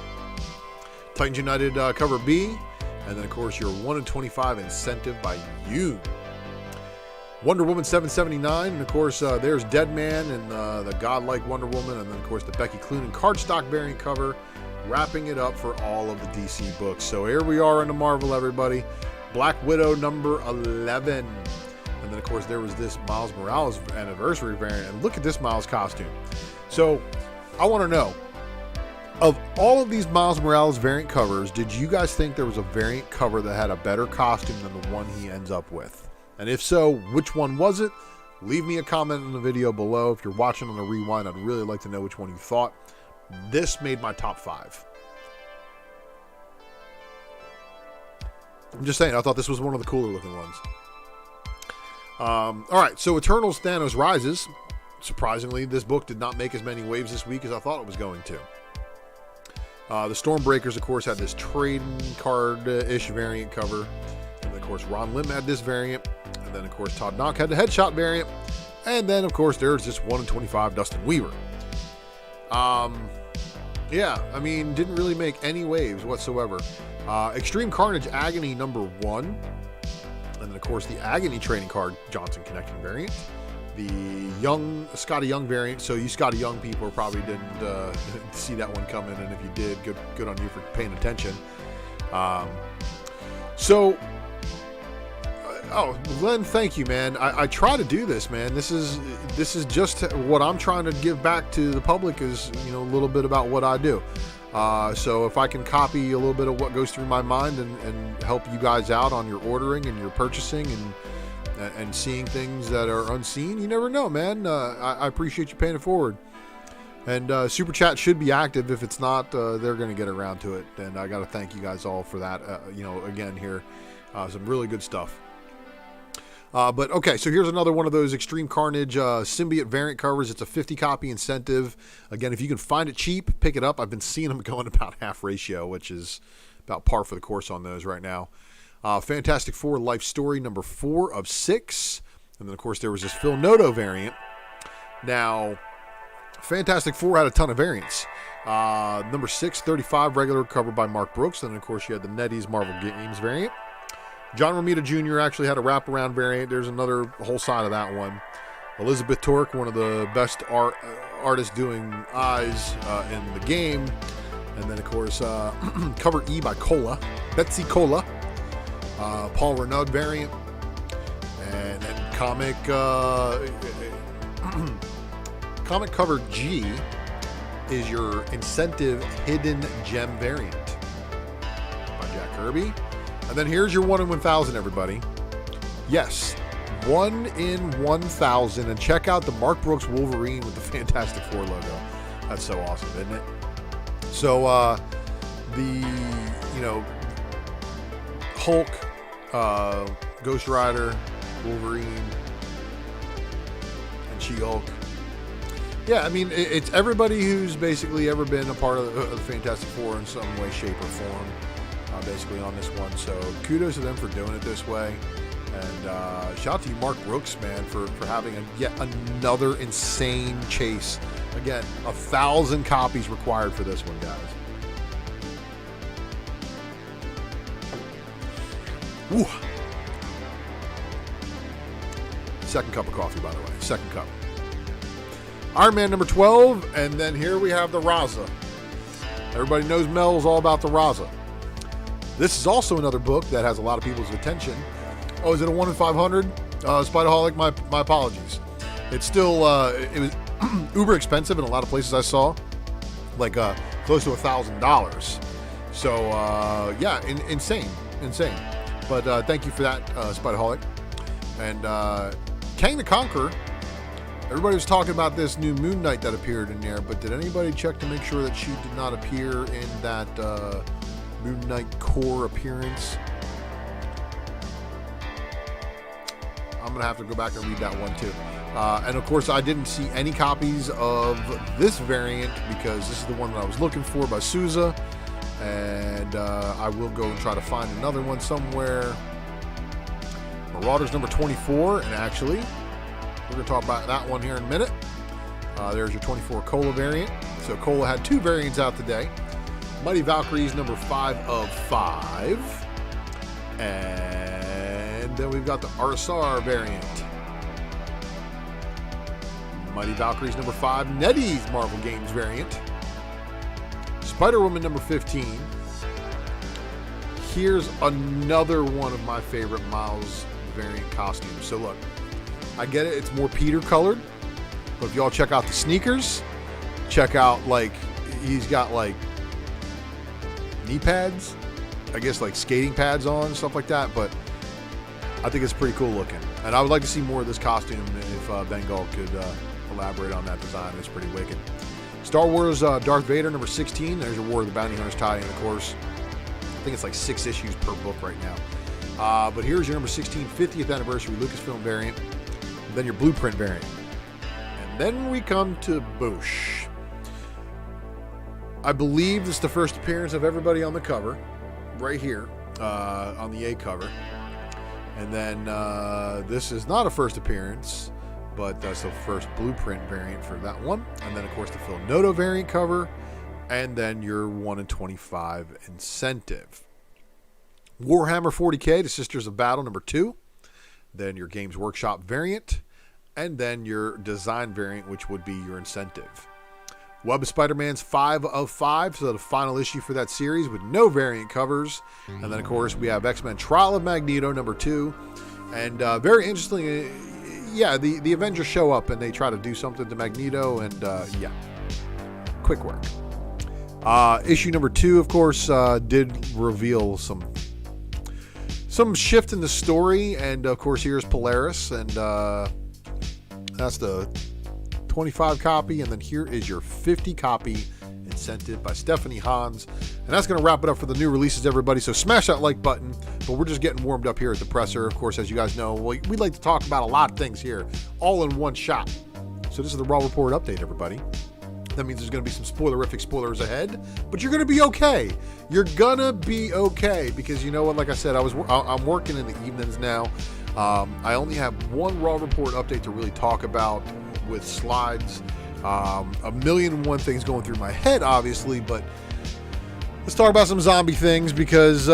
Titans United cover B. And then, of course, your 1/25 incentive by you. Wonder Woman 779, and of course there's Deadman and the godlike Wonder Woman, and then of course the Becky Cloonan cardstock variant cover, wrapping it up for all of the DC books. So here we are in the Marvel, everybody. Black Widow #11, and then of course there was this Miles Morales anniversary variant, and look at this Miles costume. So I want to know, of all of these Miles Morales variant covers, did you guys think there was a variant cover that had a better costume than the one he ends up with? And if so, which one was it? Leave me a comment in the video below. If you're watching on the rewind, I'd really like to know which one you thought. This made my top 5. I'm just saying, I thought this was one of the cooler looking ones. All right, so Eternals Thanos Rises. Surprisingly, this book did not make as many waves this week as I thought it was going to. The Stormbreakers, of course, had this trading card-ish variant cover. And, of course, Ron Lim had this variant. And then, of course, Todd Knock had the Headshot variant. And then, of course, there's this 1/25 Dustin Weaver. Yeah, I mean, didn't really make any waves whatsoever. Extreme Carnage Agony #1. And then, of course, the Agony trading card Johnson Connecting variant. The Scotty Young variant. So you Scotty Young people probably didn't see that one coming. And if you did, good on you for paying attention. Oh, Len, thank you, man. I try to do this, man. This is just what I'm trying to give back to the public is, a little bit about what I do. So if I can copy a little bit of what goes through my mind and help you guys out on your ordering and your purchasing and seeing things that are unseen, you never know, man. I appreciate you paying it forward. And Super Chat should be active. If it's not, they're going to get around to it. And I got to thank you guys all for that. Again here, some really good stuff. But okay, so here's another one of those Extreme Carnage symbiote variant covers. It's a 50 copy incentive. Again, if you can find it cheap, pick it up. I've been seeing them going about half ratio, which is about par for the course on those right now. Fantastic Four Life Story number 4 of 6. And then, of course, there was this Phil Noto variant. Now, Fantastic Four had a ton of variants. Number 6, 35, regular cover by Mark Brooks. And then, of course, you had the NetEase Marvel Games variant. John Romita Jr. actually had a wraparound variant. There's another whole side of that one. Elizabeth Torque, one of the best artists doing eyes in the game. And then, of course, cover E by Betsy Cola. Paul Renaud variant. And then comic cover G is your incentive Hidden Gem variant by Jack Kirby. And then here's your 1 in 1,000, everybody. Yes, 1 in 1,000. And check out the Mark Brooks Wolverine with the Fantastic Four logo. That's so awesome, isn't it? So, Hulk, Ghost Rider, Wolverine, and She-Hulk. Yeah, I mean, it's everybody who's basically ever been a part of the Fantastic Four in some way, shape, or form, basically on this one. So kudos to them for doing it this way. And shout out to you, Mark Brooks, man, for having yet another insane chase. Again, 1,000 copies required for this one, guys. Woo. Second cup of coffee, by the way. Second cup. Iron Man number 12, and then here we have the Raza. Everybody knows Mel's all about the Raza. This is also another book that has a lot of people's attention. Oh, is it a 1 in 500? Spiderholic, my apologies. It's still, it was uber expensive in a lot of places I saw. Like, close to $1,000. So, yeah, insane. But thank you for that, Spiderholic. And Kang the Conqueror. Everybody was talking about this new Moon Knight that appeared in there, but did anybody check to make sure that she did not appear in that Moon Knight core appearance? I'm going to have to go back and read that one too. And of course, I didn't see any copies of this variant because this is the one that I was looking for by Souza. And I will go and try to find another one somewhere. Marauders number 24, and actually, we're going to talk about that one here in a minute. There's your 24 Cola variant. So Cola had 2 variants out today. Mighty Valkyries number 5 of 5. And then we've got the RSR variant. Mighty Valkyries number 5. NetEase Marvel Games variant. Spider-Woman number 15. Here's another one of my favorite Miles variant costumes. So look, I get it, it's more Peter colored, but if y'all check out the sneakers, check out, like, he's got like knee pads, I guess like skating pads on, stuff like that, but I think it's pretty cool looking. And I would like to see more of this costume if Bengal could elaborate on that design. It's pretty wicked. Star Wars Darth Vader number 16. There's your War of the Bounty Hunters tie-in, of course. I think it's like 6 issues per book right now. But here's your number 16, 50th anniversary Lucasfilm variant. And then your Blueprint variant. And then we come to Boosh. I believe this is the first appearance of everybody on the cover. Right here. On the A cover. And then this is not a first appearance, but that's the first Blueprint variant for that one. And then, of course, the Phil Noto variant cover. And then your 1 in 25 incentive. Warhammer 40K, the Sisters of Battle, number 2. Then your Games Workshop variant. And then your design variant, which would be your incentive. Web of Spider-Man's 5 of 5, so the final issue for that series with no variant covers. And then, of course, we have X-Men Trial of Magneto, number 2. And very interestingly, yeah, the Avengers show up and they try to do something to Magneto, and yeah, quick work. Issue number 2, of course, did reveal some shift in the story, and of course here's Polaris, and that's the 25 copy, and then here is your 50 copy incentive by Stephanie Hans, and that's going to wrap it up for the new releases, everybody. So smash that like button, but we're just getting warmed up here at the presser. Of course, as you guys know, we like to talk about a lot of things here all in one shot. So this is the Raw Report update, everybody. That means there's going to be some spoilerific spoilers ahead, but you're going to be okay. You're going to be okay, because you know what, like I said, I'm working in the evenings now. I only have one Raw Report update to really talk about with slides. A million and one things going through my head, obviously, but let's talk about some zombie things, because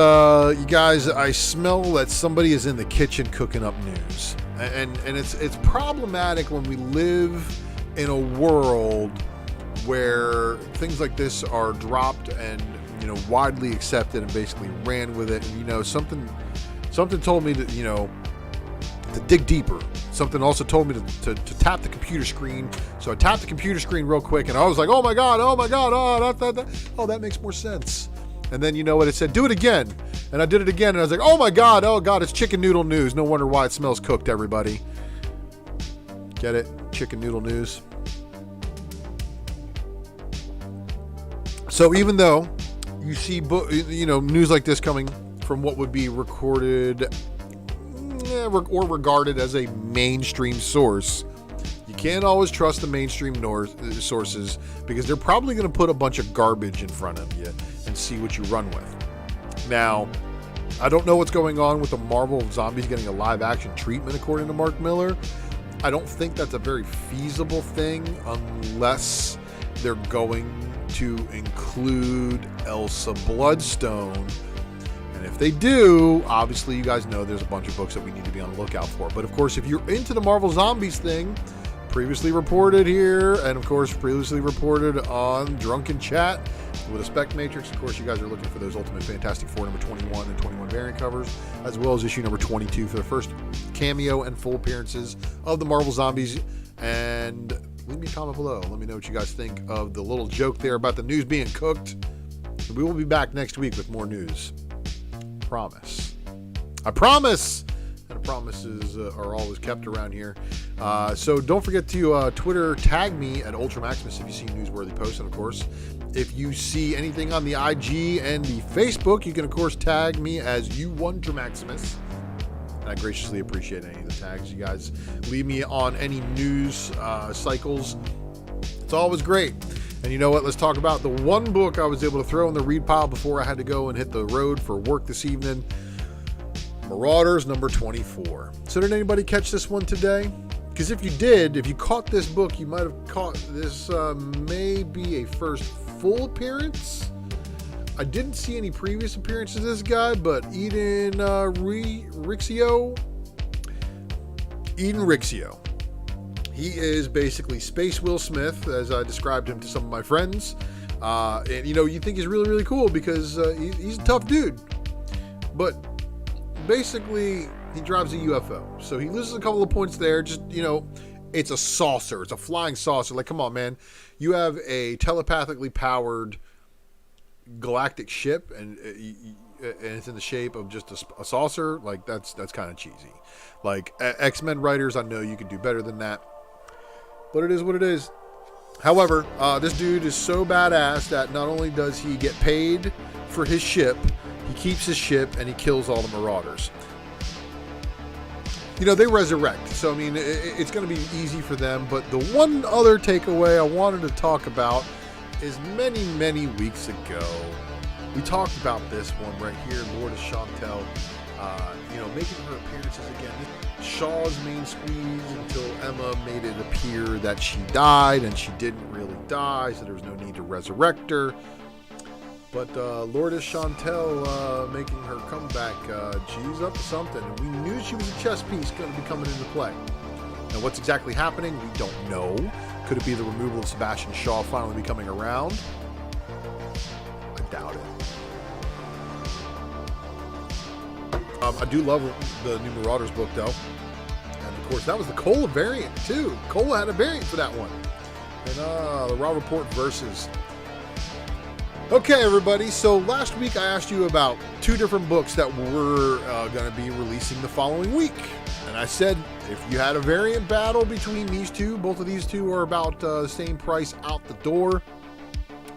you guys, I smell that somebody is in the kitchen cooking up news, and it's problematic when we live in a world where things like this are dropped and, you know, widely accepted and basically ran with it. And, you know, something told me that, you know, to dig deeper. Something also told me to tap the computer screen. So I tapped the computer screen real quick, and I was like, oh my god, oh, that makes more sense. And then, you know what, it said, do it again. And I did it again, and I was like, oh god, it's chicken noodle news. No wonder why it smells cooked, everybody. Get it? Chicken noodle news. So even though you see, you know, news like this coming from what would be recorded or regarded as a mainstream source, you can't always trust the mainstream sources, because they're probably going to put a bunch of garbage in front of you and see what you run with. Now, I don't know what's going on with the Marvel Zombies getting a live action treatment, according to Mark Miller. I don't think that's a very feasible thing unless they're going to include Elsa Bloodstone. And if they do, obviously you guys know there's a bunch of books that we need to be on the lookout for. But of course, if you're into the Marvel Zombies thing, previously reported here, and of course previously reported on Drunken Chat with a Spec Matrix, of course you guys are looking for those Ultimate Fantastic Four number 21 and 21 variant covers, as well as issue number 22 for the first cameo and full appearances of the Marvel Zombies. And leave me a comment below. Let me know what you guys think of the little joke there about the news being cooked. We will be back next week with more news. Promise. I promise. And promises are always kept around here. So don't forget to Twitter tag me at Ultra Maximus if you see newsworthy posts. And of course, if you see anything on the IG and the Facebook, you can of course tag me as Ultra Maximus. And I graciously appreciate any of the tags you guys leave me on any news cycles. It's always great. And you know what? Let's talk about the one book I was able to throw in the read pile before I had to go and hit the road for work this evening. Marauders number 24. So did anybody catch this one today? Because if you did, if you caught this book, you might have caught this may be a first full appearance. I didn't see any previous appearances of this guy, but Eden Rixio. He is basically Space Will Smith, as I described him to some of my friends. And, you know, you think he's really, really cool because he's a tough dude. But basically, he drives a UFO. So he loses a couple of points there. Just, you know, it's a saucer. It's a flying saucer. Like, come on, man. You have a telepathically powered galactic ship, and it's in the shape of just a saucer. Like, that's kind of cheesy. Like, X-Men writers, I know you could do better than that. But it is what it is. However, this dude is so badass that not only does he get paid for his ship, he keeps his ship and he kills all the Marauders. You know, they resurrect. So, I mean, it's going to be easy for them. But the one other takeaway I wanted to talk about is many, many weeks ago, we talked about this one right here, Lourdes Chantel, you know, making her appearances again. Shaw's main squeeze until Emma made it appear that she died, and she didn't really die, so there was no need to resurrect her. But Lourdes Chantel making her comeback, she's up to something, and we knew she was a chess piece going to be coming into play. Now, what's exactly happening, we don't know. Could it be the removal of Sebastian Shaw finally becoming around? I doubt it. I do love the new Marauders book, though. And, of course, that was the Cola variant, too. Cola had a variant for that one. And the Raw Report versus Okay, everybody, so last week I asked you about 2 different books that were going to be releasing the following week. And I said if you had a variant battle between these two, both of these two are about the same price out the door.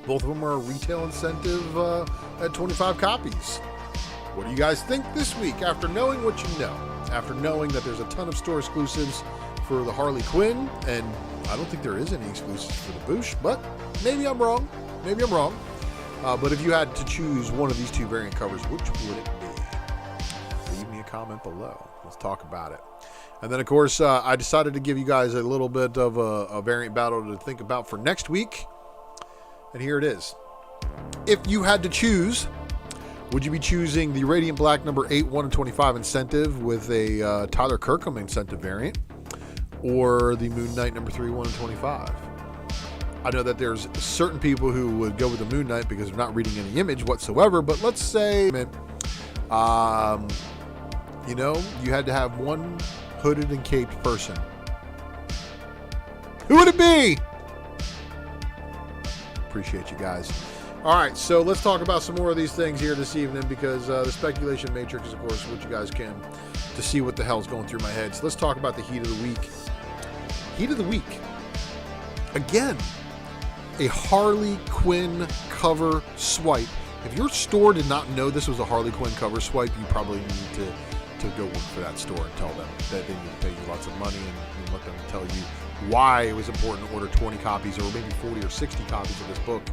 Both of them are a retail incentive at 25 copies. What do you guys think this week after knowing what you know? After knowing that there's a ton of store exclusives for the Harley Quinn, and I don't think there is any exclusives for the Boosh, but maybe I'm wrong. Maybe I'm wrong. But if you had to choose one of these 2 variant covers, which would it be? Leave me a comment below. Let's talk about it. And then, of course, I decided to give you guys a little bit of a variant battle to think about for next week. And here it is. If you had to choose, would you be choosing the Radiant Black number 8, 1 and 25 incentive with a Tyler Kirkham incentive variant, or the Moon Knight number 3, 1 and 25? I know that there's certain people who would go with the Moon Knight because they're not reading any image whatsoever, but let's say, you know, you had to have one hooded and caped person. Who would it be? Appreciate you guys. All right, so let's talk about some more of these things here this evening, because the speculation matrix is, of course, what you guys can to see what the hell's going through my head. So let's talk about the heat of the week. Heat of the week. Again, a Harley Quinn cover swipe. If your store did not know this was a Harley Quinn cover swipe, you probably need to go work for that store and tell them that they need to pay you lots of money and let them tell you why it was important to order 20 copies or maybe 40 or 60 copies of this book.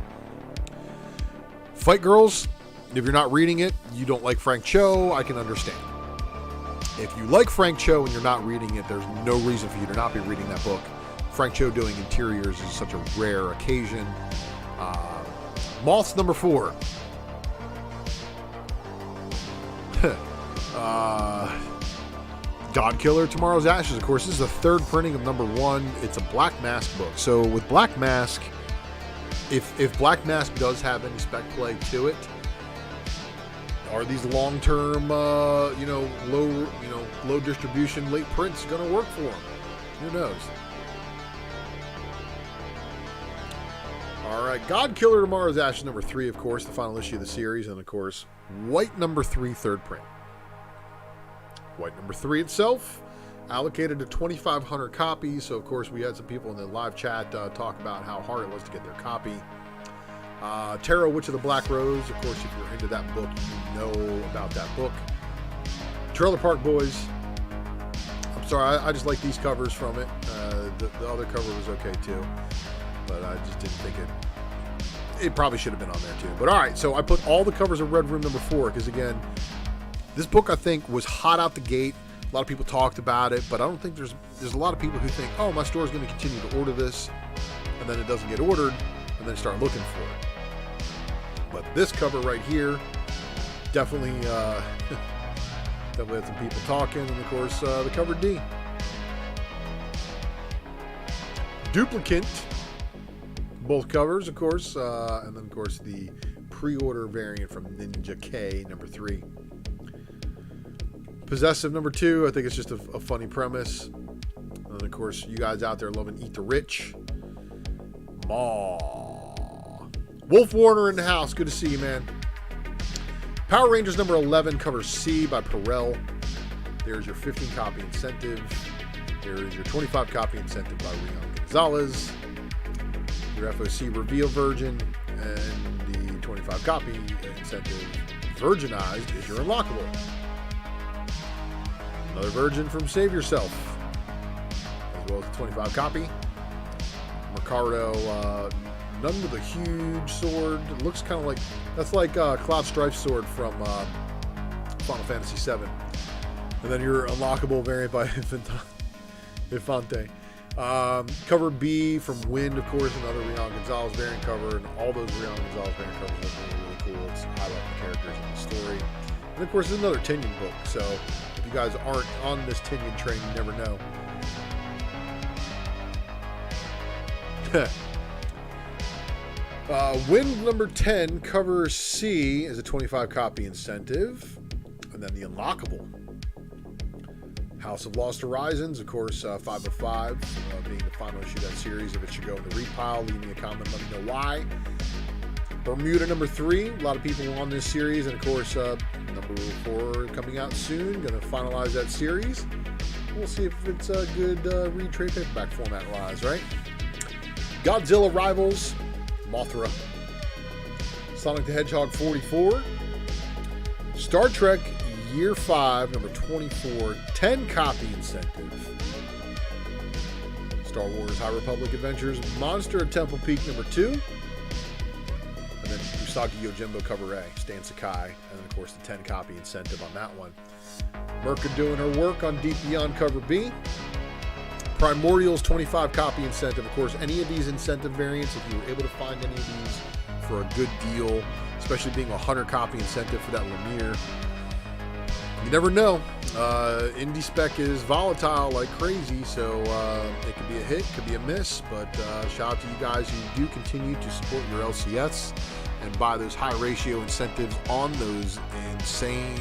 Fight Girls, if you're not reading it, you don't like Frank Cho, I can understand. If you like Frank Cho and you're not reading it, there's no reason for you to not be reading that book. Frank Cho doing interiors is such a rare occasion. Moths number 4. God Killer, Tomorrow's Ashes. Of course, this is the 3rd printing of number 1. It's a Black Mask book. So with Black Mask, if Black Mask does have any spec play to it, are these long-term, low distribution late prints going to work for them? Who knows? All right, God Killer, Tomorrow's Ashes number 3, of course, the final issue of the series, and of course, White number 3, 3rd print. White number 3 itself, allocated to 2,500 copies. So, of course, we had some people in the live chat talk about how hard it was to get their copy. Tarot, Witch of the Black Rose. Of course, if you're into that book, you know about that book. Trailer Park Boys. I'm sorry, I just like these covers from it. The other cover was okay too, but I just didn't think it probably should have been on there too. But all right, so I put all the covers of Red Room number 4 because, again, this book I think was hot out the gate. A lot of people talked about it, but I don't think there's a lot of people who think, oh, my store is going to continue to order this, and then it doesn't get ordered, and then start looking for it. But this cover right here definitely had some people talking, and of course the cover D. Duplicate, both covers, of course, and then of course the pre-order variant from Ninja K number 3. Possessive number 2, I think it's just a funny premise. And of course, you guys out there loving Eat the Rich. Maw. Wolf Warner in the house. Good to see you, man. Power Rangers number 11, cover C by Perel. There's your 15 copy incentive. There is your 25 copy incentive by Rion Gonzalez. Your FOC reveal version and the 25 copy incentive virginized is your unlockable. Another virgin from Save Yourself, as well as the 25 copy. Ricardo, none with a huge sword. It looks kind of like, that's like Cloud Strife's sword from Final Fantasy VII. And then your unlockable variant by Infante. Cover B from Wind, of course, another Rion Gonzalez variant cover, and all those Rion Gonzalez variant covers look really, really cool. It's highlighting the characters in the story. And of course, there's another Tinian book, so if you guys aren't on this Tinian train, you never know. Wind number 10, cover C, is a 25 copy incentive. And then the unlockable House of Lost Horizons, of course, 5 of 5, being the final issue of that series. If it should go in the read pile, leave me a comment, let me know why. Bermuda number 3. A lot of people on this series. And, of course, number 4 coming out soon. Going to finalize that series. We'll see if it's a good read trade paperback format-wise, right? Godzilla Rivals, Mothra. Sonic the Hedgehog 44. Star Trek Year 5, number 24, 10-copy incentive. Star Wars High Republic Adventures, Monster at Temple Peak, number 2. And then Usagi Yojimbo cover A, Stan Sakai. And then, of course, the 10-copy incentive on that one. Merca doing her work on Deep Beyond cover B. Primordial's 25-copy incentive. Of course, any of these incentive variants, if you were able to find any of these for a good deal, especially being a 100-copy incentive for that Lemire, you never know. Indie spec is volatile like crazy, so it could be a hit, could be a miss, but shout out to you guys who do continue to support your LCS and buy those high ratio incentives on those insane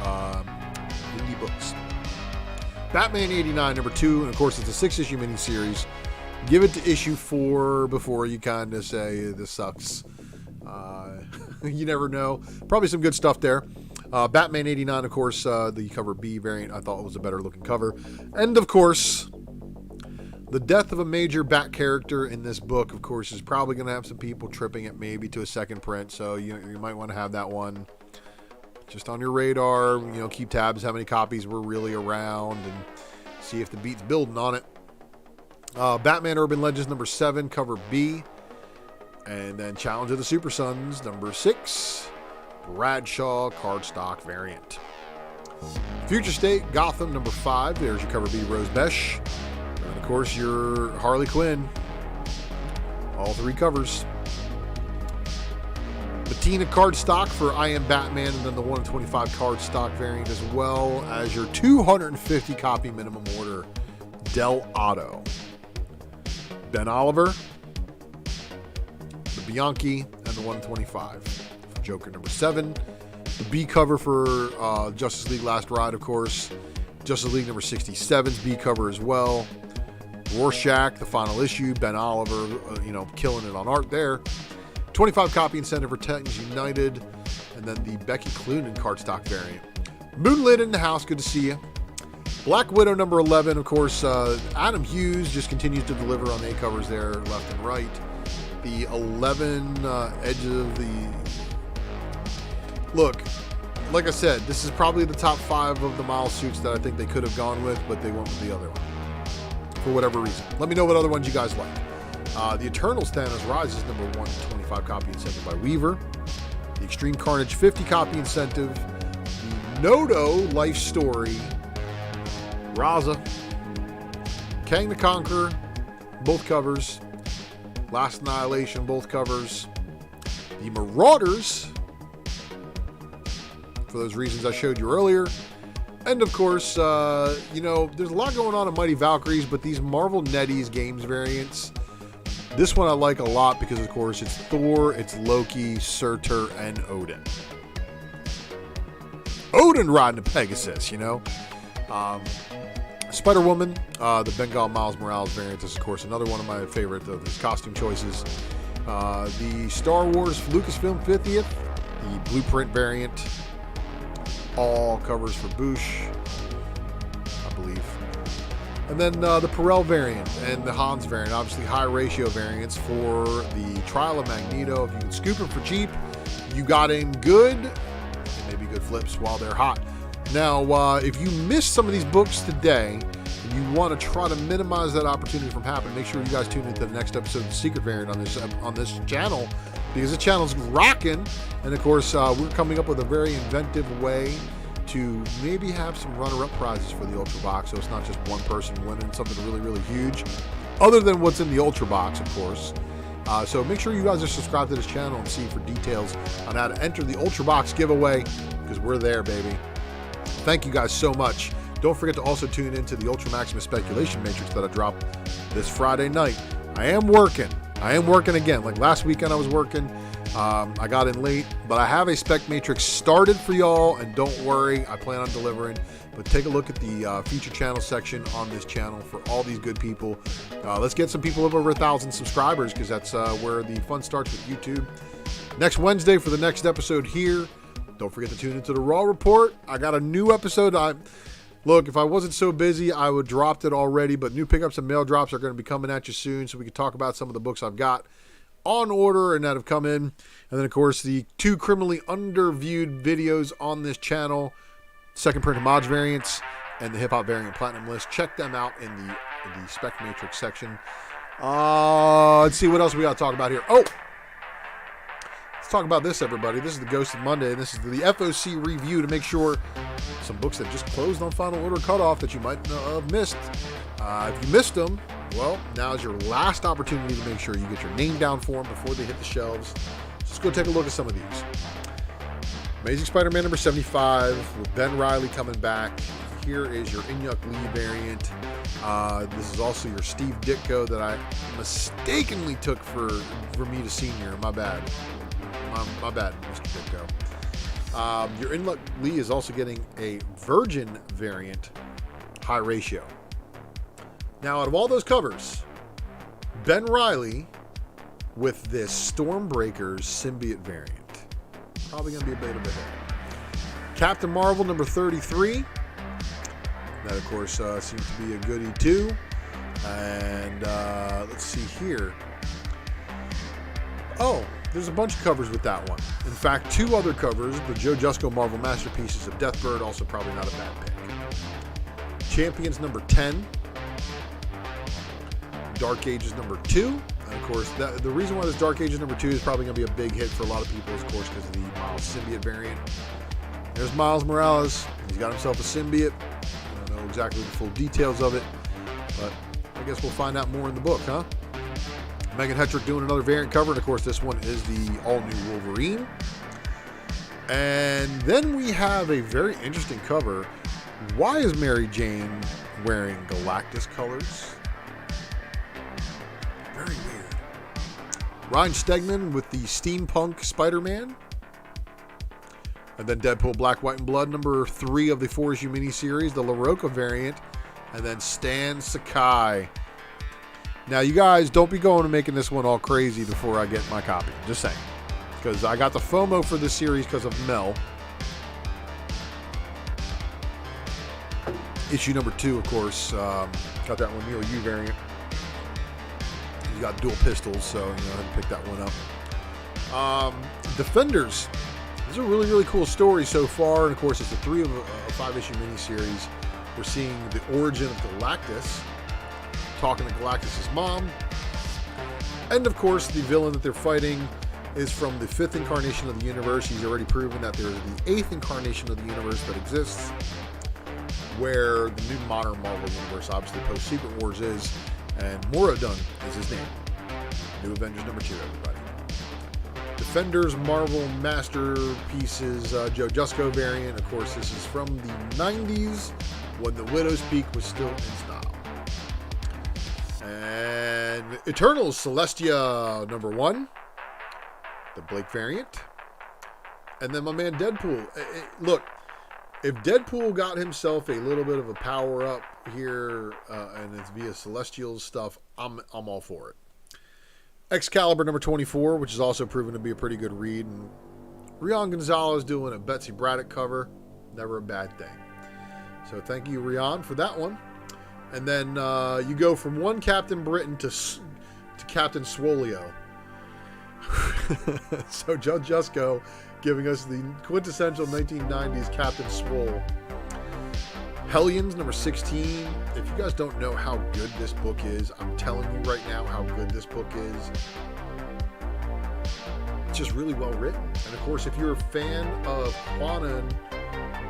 indie books. Batman 89, number 2, and of course it's a 6-issue miniseries. Give it to issue 4 before you kind of say this sucks. You never know. Probably some good stuff there. Batman 89, of course, the cover B variant I thought was a better looking cover. And of course, the death of a major Bat character in this book, of course, is probably going to have some people tripping it maybe to a second print. So you might want to have that one just on your radar. Keep tabs how many copies were really around and see if the beat's building on it. Batman Urban Legends number 7, cover B. And then Challenge of the Super Sons number 6. Bradshaw cardstock variant. Future State Gotham number 5. There's your cover B, Rose Besh. And of course your Harley Quinn. All 3 covers. Patina cardstock for I Am Batman, and then the 1-25 cardstock variant, as well as your 250 copy minimum order Del Auto. Ben Oliver, the Bianchi, and the 125. Joker number 7. The B cover for Justice League Last Ride, of course. Justice League number 67's B cover as well. Rorschach, the final issue. Ben Oliver, killing it on art there. 25 copy incentive for Titans United. And then the Becky Cloonan cardstock variant. Moonlit in the house, good to see you. Black Widow number 11, of course. Adam Hughes just continues to deliver on A covers there, left and right. The 11 edge of the... Look, like I said, this is probably the top 5 of the Miles suits that I think they could have gone with, but they went with the other one for whatever reason. Let me know what other ones you guys like. The Eternals Thanos Rises number 1, 25 copy incentive by Weaver. The Extreme Carnage 50 copy incentive. The Noto Life Story, Raza. Kang the Conqueror, both covers. Last Annihilation, both covers. The Marauders, for those reasons I showed you earlier. And of course, there's a lot going on in Mighty Valkyries, but these Marvel NetEase Games variants, this one I like a lot because, of course, it's Thor, it's Loki, Surtur, and Odin. Odin riding a Pegasus, Spider-Woman, the Bengal Miles Morales variant is, of course, another one of my favorite of his costume choices. The Star Wars Lucasfilm 50th, the Blueprint variant. All covers for Bush, I believe. And then the Perel variant and the Hans variant, obviously high ratio variants for the Trial of Magneto. If you can scoop them for cheap, you got in good, and maybe good flips while they're hot. Now, if you missed some of these books today, and you want to try to minimize that opportunity from happening, make sure you guys tune into the next episode of the Secret Variant on this channel, because the channel's rocking. And of course, we're coming up with a very inventive way to maybe have some runner-up prizes for the Ultra Box, so it's not just one person winning something really, really huge, other than what's in the Ultra Box, of course. So make sure you guys are subscribed to this channel and see for details on how to enter the Ultra Box giveaway, because we're there, baby. Thank you guys so much. Don't forget to also tune into the Ultra Maximus Speculation Matrix that I dropped this Friday night. I am working again. Like last weekend I was working. I got in late, but I have a spec matrix started for y'all, and don't worry, I plan on delivering. But take a look at the feature channel section on this channel for all these good people. Let's get some people over 1,000 subscribers, because that's where the fun starts with YouTube. Next Wednesday for the next episode here. Don't forget to tune into the Raw Report. I got a new episode. Look, if I wasn't so busy, I would have dropped it already, but new pickups and mail drops are going to be coming at you soon, so we can talk about some of the books I've got on order and that have come in. And then, of course, the 2 criminally underviewed videos on this channel, second print homage variants and the hip-hop variant platinum list. Check them out in the Spec Matrix section. Let's see what else we got to talk about here. Oh! Talk about this, everybody. This is the Ghost of Monday, and this is the FOC review to make sure some books that just closed on final order cutoff that you might have missed. If you missed them, well, now is your last opportunity to make sure you get your name down for them before they hit the shelves. Let's go take a look at some of these. Amazing Spider-Man number 75 with Ben Reilly coming back. Here is your Inyuk Lee variant. This is also your Steve Ditko that I mistakenly took for Ramita Sr. My bad. My bad, Mr. Ditko. Your Inyuk Lee is also getting a Virgin variant, high ratio. Now, out of all those covers, Ben Reilly with this Stormbreakers symbiote variant. Probably going to be a bit of a hit. Captain Marvel number 33. That, of course, seems to be a goodie, too. And let's see here. Oh, there's a bunch of covers with that one. In fact, 2 other covers, the Joe Jusko Marvel Masterpieces of Deathbird, also probably not a bad pick. Champions number 10. Dark Ages number 2. And of course, the reason why this Dark Ages number 2 is probably going to be a big hit for a lot of people is, of course, because of the Miles symbiote variant. There's Miles Morales. He's got himself a symbiote. I don't know exactly the full details of it, but I guess we'll find out more in the book, huh? Megan Hetrick doing another variant cover, and of course this one is the all-new Wolverine. And then we have a very interesting cover. Why is Mary Jane wearing Galactus colors? Very weird. Ryan Stegman with the Steampunk Spider-Man. And then Deadpool Black, White, and Blood, number 3 of the 4-issue miniseries, the LaRocca variant. And then Stan Sakai. Now, you guys, don't be going and making this one all crazy before I get my copy. Just saying. Because I got the FOMO for this series because of Mel. Issue number 2, of course. Got that one, Neil U variant. He's got dual pistols, so I had to pick that one up. Defenders. This is a really, really cool story so far. And, of course, it's the 3 of a 5-issue miniseries. We're seeing the origin of Galactus. Talking to Galactus' mom. And, of course, the villain that they're fighting is from the 5th incarnation of the universe. He's already proven that there is the 8th incarnation of the universe that exists, where the new modern Marvel universe, obviously post-Secret Wars, is. And Moradun is his name. New Avengers number 2, everybody. Defenders Marvel Masterpieces Joe Jusko variant. Of course, this is from the 90s when the Widow's Peak was still in style. And Eternals Celestia number 1, the Blake variant. And then my man Deadpool. Look, if Deadpool got himself a little bit of a power up here, and it's via Celestial stuff, I'm all for it. Excalibur number 24, which is also proven to be a pretty good read. And Rion Gonzalez doing a Betsy Braddock cover, never a bad thing. So thank you, Rion, for that one. And then you go from one Captain Britain to Captain Swolio. So Joe Jusko giving us the quintessential 1990s Captain Swole. Hellions number 16. If you guys don't know how good this book is, I'm telling you right now how good this book is. It's just really well written. And of course, if you're a fan of Quanon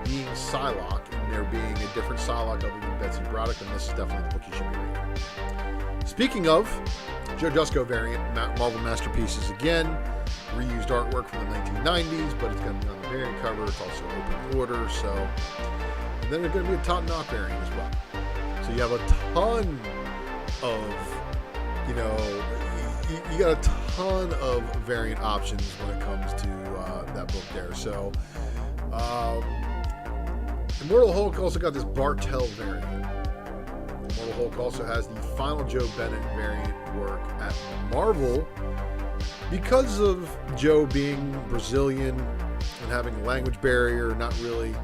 being Psylocke and there being a different Psylocke other than Betsy Braddock, then this is definitely the book you should be reading. Speaking of Joe Jusko variant, Marvel Masterpieces again, reused artwork from the 1990s, but it's going to be on the variant cover. It's also open order, so. And then there's going to be a Top Knot variant as well. So you have a ton of, you got a ton of variant options when it comes to that book there. So, Immortal Hulk also got this Bartel variant. Immortal Hulk also has the final Joe Bennett variant work at Marvel. because of Joe being Brazilian and having a language barrier, not really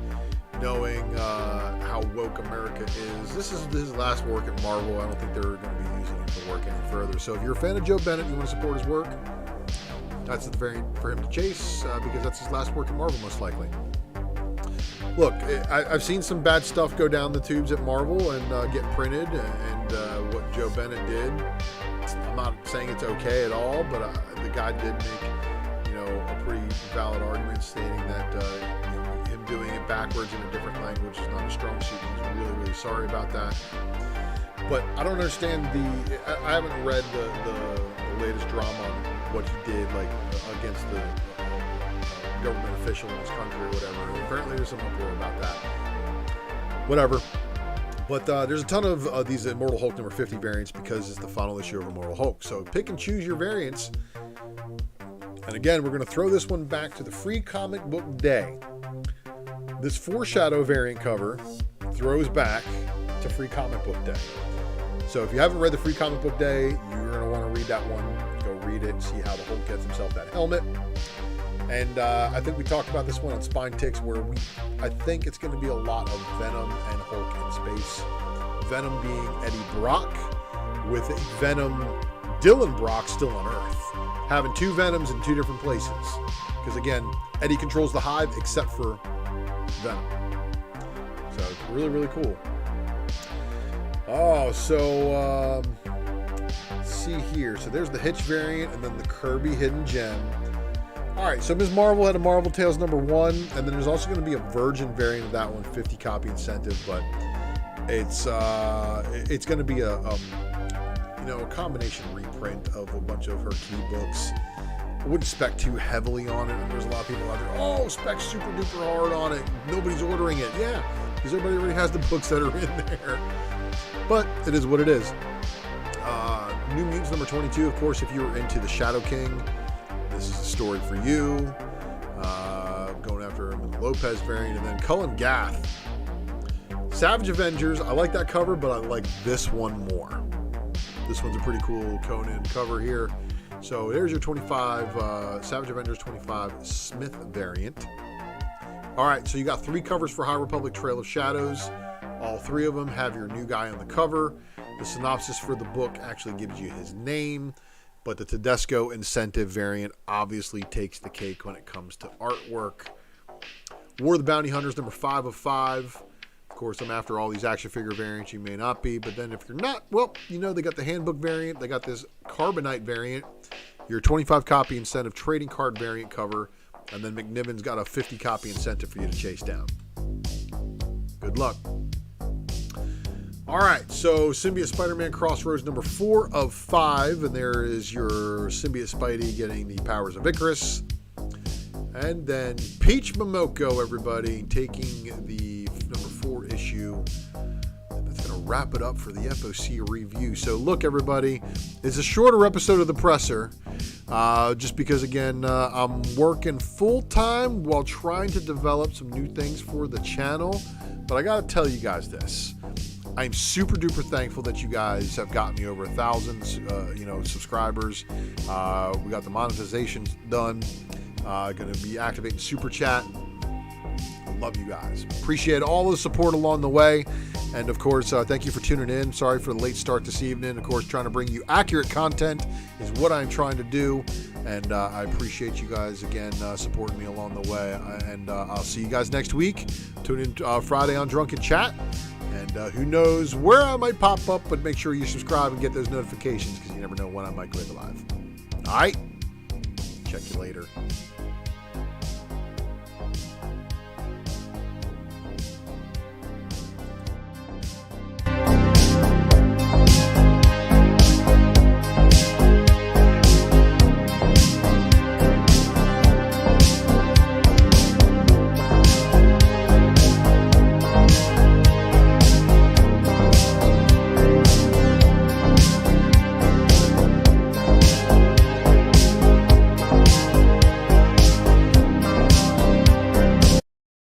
knowing how woke America is, this is his last work at Marvel. I don't think they're going to be using him to work any further. So if you're a fan of Joe Bennett and you want to support his work, that's the variant for him to chase, because that's his last work at Marvel, most likely. Look, I've seen some bad stuff go down the tubes at Marvel and get printed, and what Joe Bennett did, I'm not saying it's okay at all, but the guy did make, a pretty valid argument stating that him doing it backwards in a different language is not a strong suit. He's really, really sorry about that. But I don't understand I haven't read the latest drama on what he did, like against the government official in his country or whatever. Apparently there's some uproar about that. Whatever. But there's a ton of these Immortal Hulk number 50 variants because it's the final issue of Immortal Hulk. So pick and choose your variants. And again, we're going to throw this one back to the Free Comic Book Day. This Foreshadow variant cover throws back to Free Comic Book Day. So if you haven't read the Free Comic Book Day, you're going to want to read that one. Go read it and see how the Hulk gets himself that helmet. And I think we talked about this one on Spine Ticks, where I think it's going to be a lot of Venom and Hulk in space. Venom being Eddie Brock, with Venom Dylan Brock still on Earth. Having two Venoms in two different places. Because again, Eddie controls the Hive except for Venom. So it's really, really cool. Oh, so let's see here. So there's the Hitch variant and then the Kirby Hidden Gem. Alright, so Ms. Marvel had a Marvel Tales number 1, and then there's also going to be a Virgin variant of that one, 50 copy incentive, but it's going to be a combination reprint of a bunch of her key books. I wouldn't spec too heavily on it, and there's a lot of people out there, spec super duper hard on it, nobody's ordering it. Yeah, because everybody already has the books that are in there. But it is what it is. New Mutants number 22, of course, if you were into the Shadow King, this is a story for you. Going after him in the Lopez variant, and then Cullen Gath. Savage Avengers, I like that cover, but I like this one more. This one's a pretty cool Conan cover here. So there's your 25, Savage Avengers 25 Smith variant. All right, so you got 3 covers for High Republic Trail of Shadows. All 3 of them have your new guy on the cover. The synopsis for the book actually gives you his name, but the Tedesco incentive variant obviously takes the cake when it comes to artwork. War of the Bounty Hunters number 5 of 5. Of course, I'm after all these action figure variants. You may not be, but then if you're not, well, they got the handbook variant. They got this Carbonite variant, your 25 copy incentive trading card variant cover, and then McNiven's got a 50 copy incentive for you to chase down. Good luck. All right, so Symbiote Spider-Man Crossroads number 4 of 5, and there is your Symbiote Spidey getting the powers of Icarus. And then Peach Momoko, everybody, taking the number 4 issue. And that's going to wrap it up for the FOC review. So look, everybody, it's a shorter episode of The Presser, just because, again, I'm working full-time while trying to develop some new things for the channel. But I got to tell you guys this. I'm super duper thankful that you guys have gotten me over 1,000, subscribers. We got the monetization done. Going to be activating Super Chat. I love you guys. Appreciate all the support along the way. And of course, thank you for tuning in. Sorry for the late start this evening. Of course, trying to bring you accurate content is what I'm trying to do. And I appreciate you guys again supporting me along the way. And I'll see you guys next week. Tune in Friday on Drunken Chat. And who knows where I might pop up, but make sure you subscribe and get those notifications because you never know when I might go live. All right. Check you later.